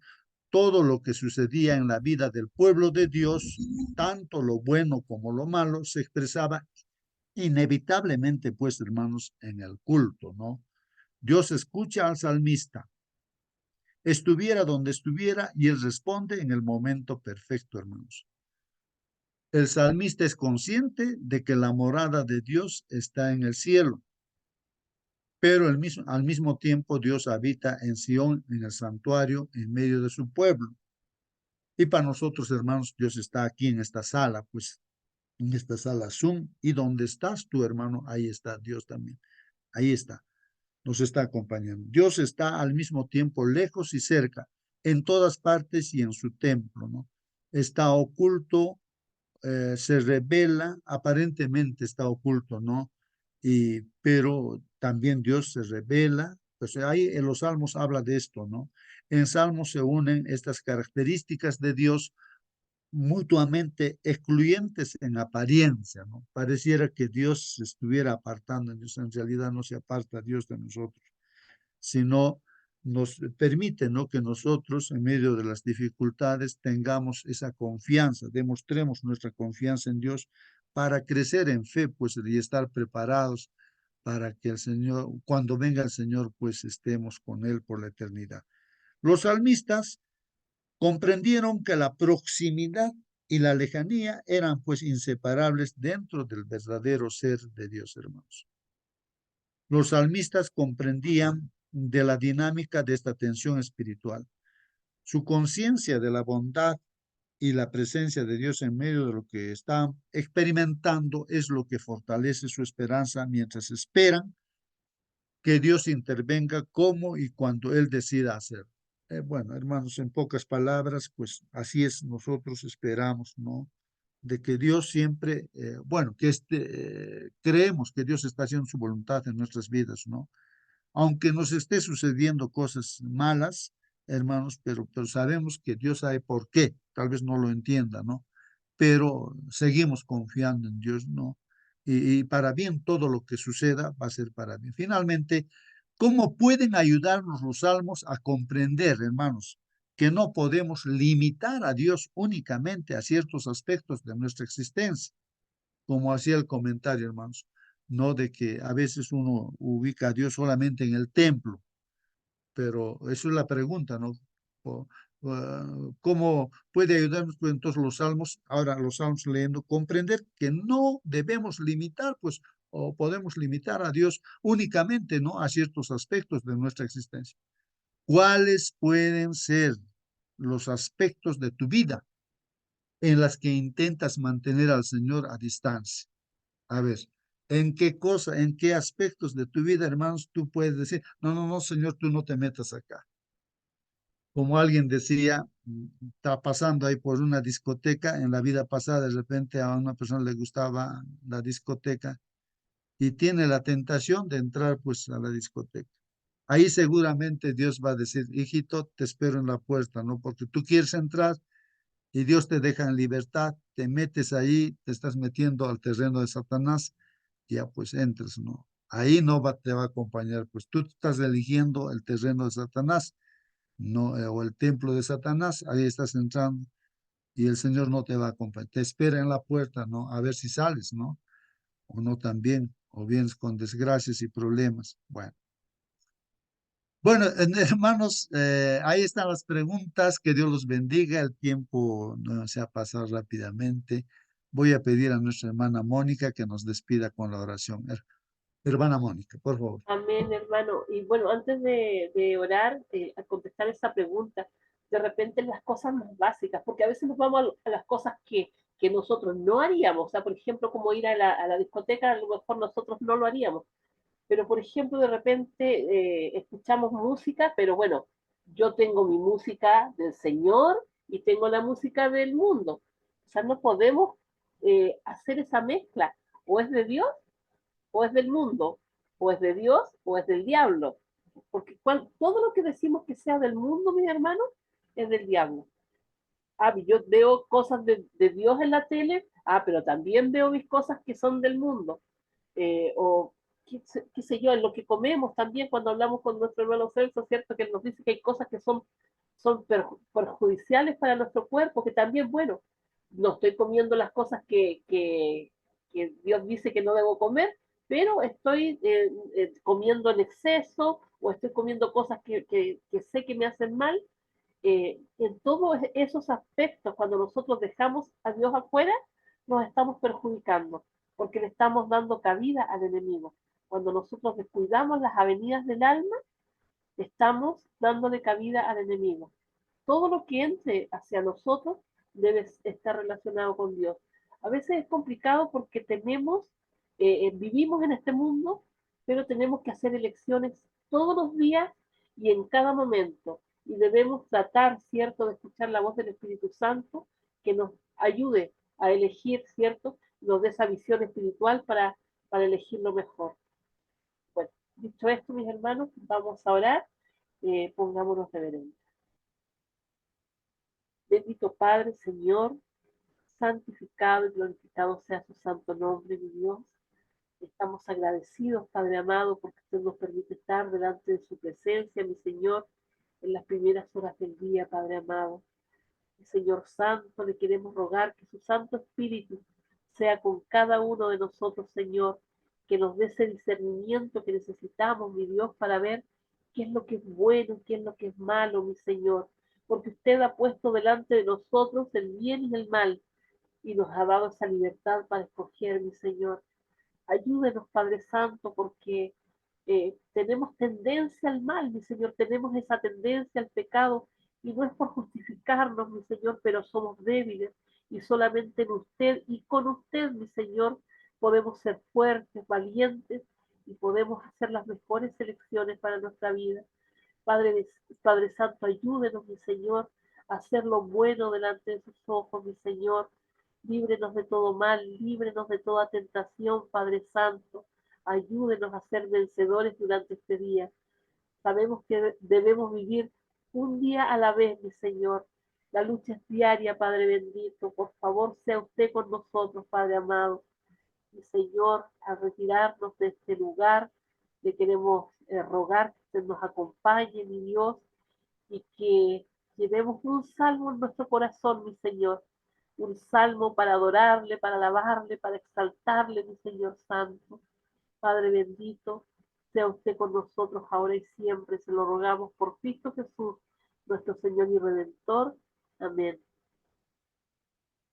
todo lo que sucedía en la vida del pueblo de Dios, tanto lo bueno como lo malo, se expresaba inevitablemente, pues, hermanos, en el culto, ¿no? Dios escucha al salmista, estuviera donde estuviera, y él responde en el momento perfecto, hermanos. El salmista es consciente de que la morada de Dios está en el cielo, pero al mismo tiempo Dios habita en Sión, en el santuario, en medio de su pueblo. Y para nosotros, hermanos, Dios está aquí en esta sala, pues, en esta sala Zoom, y donde estás tú, hermano, ahí está Dios también. Ahí está. Nos está acompañando. Dios está al mismo tiempo lejos y cerca, en todas partes y en su templo, ¿no? Está oculto, se revela, aparentemente está oculto, ¿no? Pero también Dios se revela. Pues ahí en los Salmos habla de esto, ¿no? En Salmos se unen estas características de Dios mutuamente excluyentes en apariencia, ¿no? Pareciera que Dios se estuviera apartando, en realidad no se aparta Dios de nosotros, sino nos permite, ¿no? Que nosotros en medio de las dificultades tengamos esa confianza, demostremos nuestra confianza en Dios para crecer en fe, pues, y estar preparados para que el Señor, cuando venga el Señor, pues estemos con Él por la eternidad. Los salmistas comprendieron que la proximidad y la lejanía eran pues inseparables dentro del verdadero ser de Dios, hermanos. Los salmistas comprendían de la dinámica de esta tensión espiritual. Su conciencia de la bondad y la presencia de Dios en medio de lo que están experimentando es lo que fortalece su esperanza mientras esperan que Dios intervenga como y cuando Él decida hacer. Bueno, hermanos, en pocas palabras, pues así es, nosotros esperamos, ¿no? De que Dios siempre, bueno, que creemos que Dios está haciendo su voluntad en nuestras vidas, ¿no? Aunque nos esté sucediendo cosas malas, hermanos, pero sabemos que Dios sabe por qué, tal vez no lo entienda, ¿no? Pero seguimos confiando en Dios, ¿no? Y para bien todo lo que suceda va a ser para bien. Finalmente, ¿cómo pueden ayudarnos los salmos a comprender, hermanos, que no podemos limitar a Dios únicamente a ciertos aspectos de nuestra existencia? Como hacía el comentario, hermanos, no de que a veces uno ubica a Dios solamente en el templo, pero eso es la pregunta, ¿no? O, ¿Cómo puede ayudarnos pues, entonces los salmos, ahora los salmos leyendo, comprender que no debemos limitar, pues, o podemos limitar a Dios únicamente, ¿no? A ciertos aspectos de nuestra existencia. ¿Cuáles pueden ser los aspectos de tu vida en las que intentas mantener al Señor a distancia? A ver, ¿en qué cosa, en qué aspectos de tu vida, hermanos, tú puedes decir, no, no, no, Señor, tú no te metas acá? Como alguien decía, está pasando ahí por una discoteca, en la vida pasada de repente a una persona le gustaba la discoteca y tiene la tentación de entrar pues a la discoteca. ahí seguramente Dios va a decir, hijito, te espero en la puerta, ¿no? Porque tú quieres entrar y Dios te deja en libertad, te metes ahí, te estás metiendo al terreno de Satanás, ya pues entres, ¿no? Ahí no te va a acompañar, pues tú estás eligiendo el terreno de Satanás, no, o el templo de Satanás, ahí estás entrando y el Señor no te va a acompañar, te espera en la puerta, ¿no? A ver si sales, ¿no? O no también, o vienes con desgracias y problemas. Bueno, hermanos, ahí están las preguntas. Que Dios los bendiga. El tiempo no se ha pasado rápidamente. Voy a pedir a nuestra hermana Mónica que nos despida con la oración. Hermana Mónica, por favor. Amén, hermano. Y bueno, antes de orar, a contestar esa pregunta, de repente las cosas más básicas, porque a veces nos vamos a las cosas que nosotros no haríamos. O sea, por ejemplo, como ir a la discoteca, a lo mejor nosotros no lo haríamos. Pero, por ejemplo, de repente escuchamos música, pero bueno, yo tengo mi música del Señor y tengo la música del mundo. O sea, no podemos hacer esa mezcla. O es de Dios o es del mundo, o es de Dios o es del diablo. Porque todo lo que decimos que sea del mundo, mis hermanos, es del diablo. Yo veo cosas de Dios en la tele, pero también veo mis cosas que son del mundo. O qué sé yo, en lo que comemos también, cuando hablamos con nuestro hermano Celso, ¿cierto? Que él nos dice que hay cosas que son perjudiciales para nuestro cuerpo, que también, bueno, no estoy comiendo las cosas que Dios dice que no debo comer, pero estoy comiendo en exceso o estoy comiendo cosas que sé que me hacen mal. En todos esos aspectos, cuando nosotros dejamos a Dios afuera, nos estamos perjudicando, porque le estamos dando cabida al enemigo. Cuando nosotros descuidamos las avenidas del alma, estamos dándole cabida al enemigo. Todo lo que entre hacia nosotros debe estar relacionado con Dios. A veces es complicado porque vivimos en este mundo, pero tenemos que hacer elecciones todos los días y en cada momento. Y debemos tratar, ¿cierto?, de escuchar la voz del Espíritu Santo que nos ayude a elegir, ¿cierto?, nos dé esa visión espiritual para elegir lo mejor. Bueno, dicho esto, mis hermanos, vamos a orar. Pongámonos reverentes. Bendito Padre, Señor, santificado y glorificado sea su santo nombre, mi Dios. Estamos agradecidos, Padre amado, porque usted nos permite estar delante de su presencia, mi Señor, en las primeras horas del día, Padre amado. Mi Señor Santo, le queremos rogar que su Santo Espíritu sea con cada uno de nosotros, Señor, que nos dé ese discernimiento que necesitamos, mi Dios, para ver qué es lo que es bueno, qué es lo que es malo, mi Señor, porque usted ha puesto delante de nosotros el bien y el mal y nos ha dado esa libertad para escoger, mi Señor. Ayúdenos, Padre Santo, porque tenemos tendencia al mal, mi Señor, tenemos esa tendencia al pecado, y no es por justificarnos, mi Señor, pero somos débiles, y solamente en usted y con usted, mi Señor, podemos ser fuertes, valientes, y podemos hacer las mejores elecciones para nuestra vida. Padre Santo, ayúdenos, mi Señor, a hacer lo bueno delante de sus ojos, mi Señor. Líbrenos de todo mal, líbrenos de toda tentación, Padre Santo. Ayúdenos a ser vencedores durante este día. Sabemos que debemos vivir un día a la vez, mi Señor. La lucha es diaria, Padre bendito. Por favor, sea usted con nosotros, Padre amado. Mi Señor, al retirarnos de este lugar, le queremos rogar que usted nos acompañe, mi Dios, y que llevemos un salmo en nuestro corazón, mi Señor, un salmo para adorarle, para alabarle, para exaltarle, mi Señor Santo. Padre bendito, sea usted con nosotros ahora y siempre, se lo rogamos por Cristo Jesús, nuestro Señor y Redentor. Amén.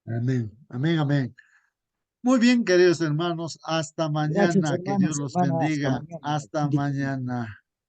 Amén, amén, amén. Muy bien, queridos hermanos, hasta Gracias, mañana, que Dios hermanos, los hermanas. Hasta bendiga, mañana. hasta Bendito día. mañana.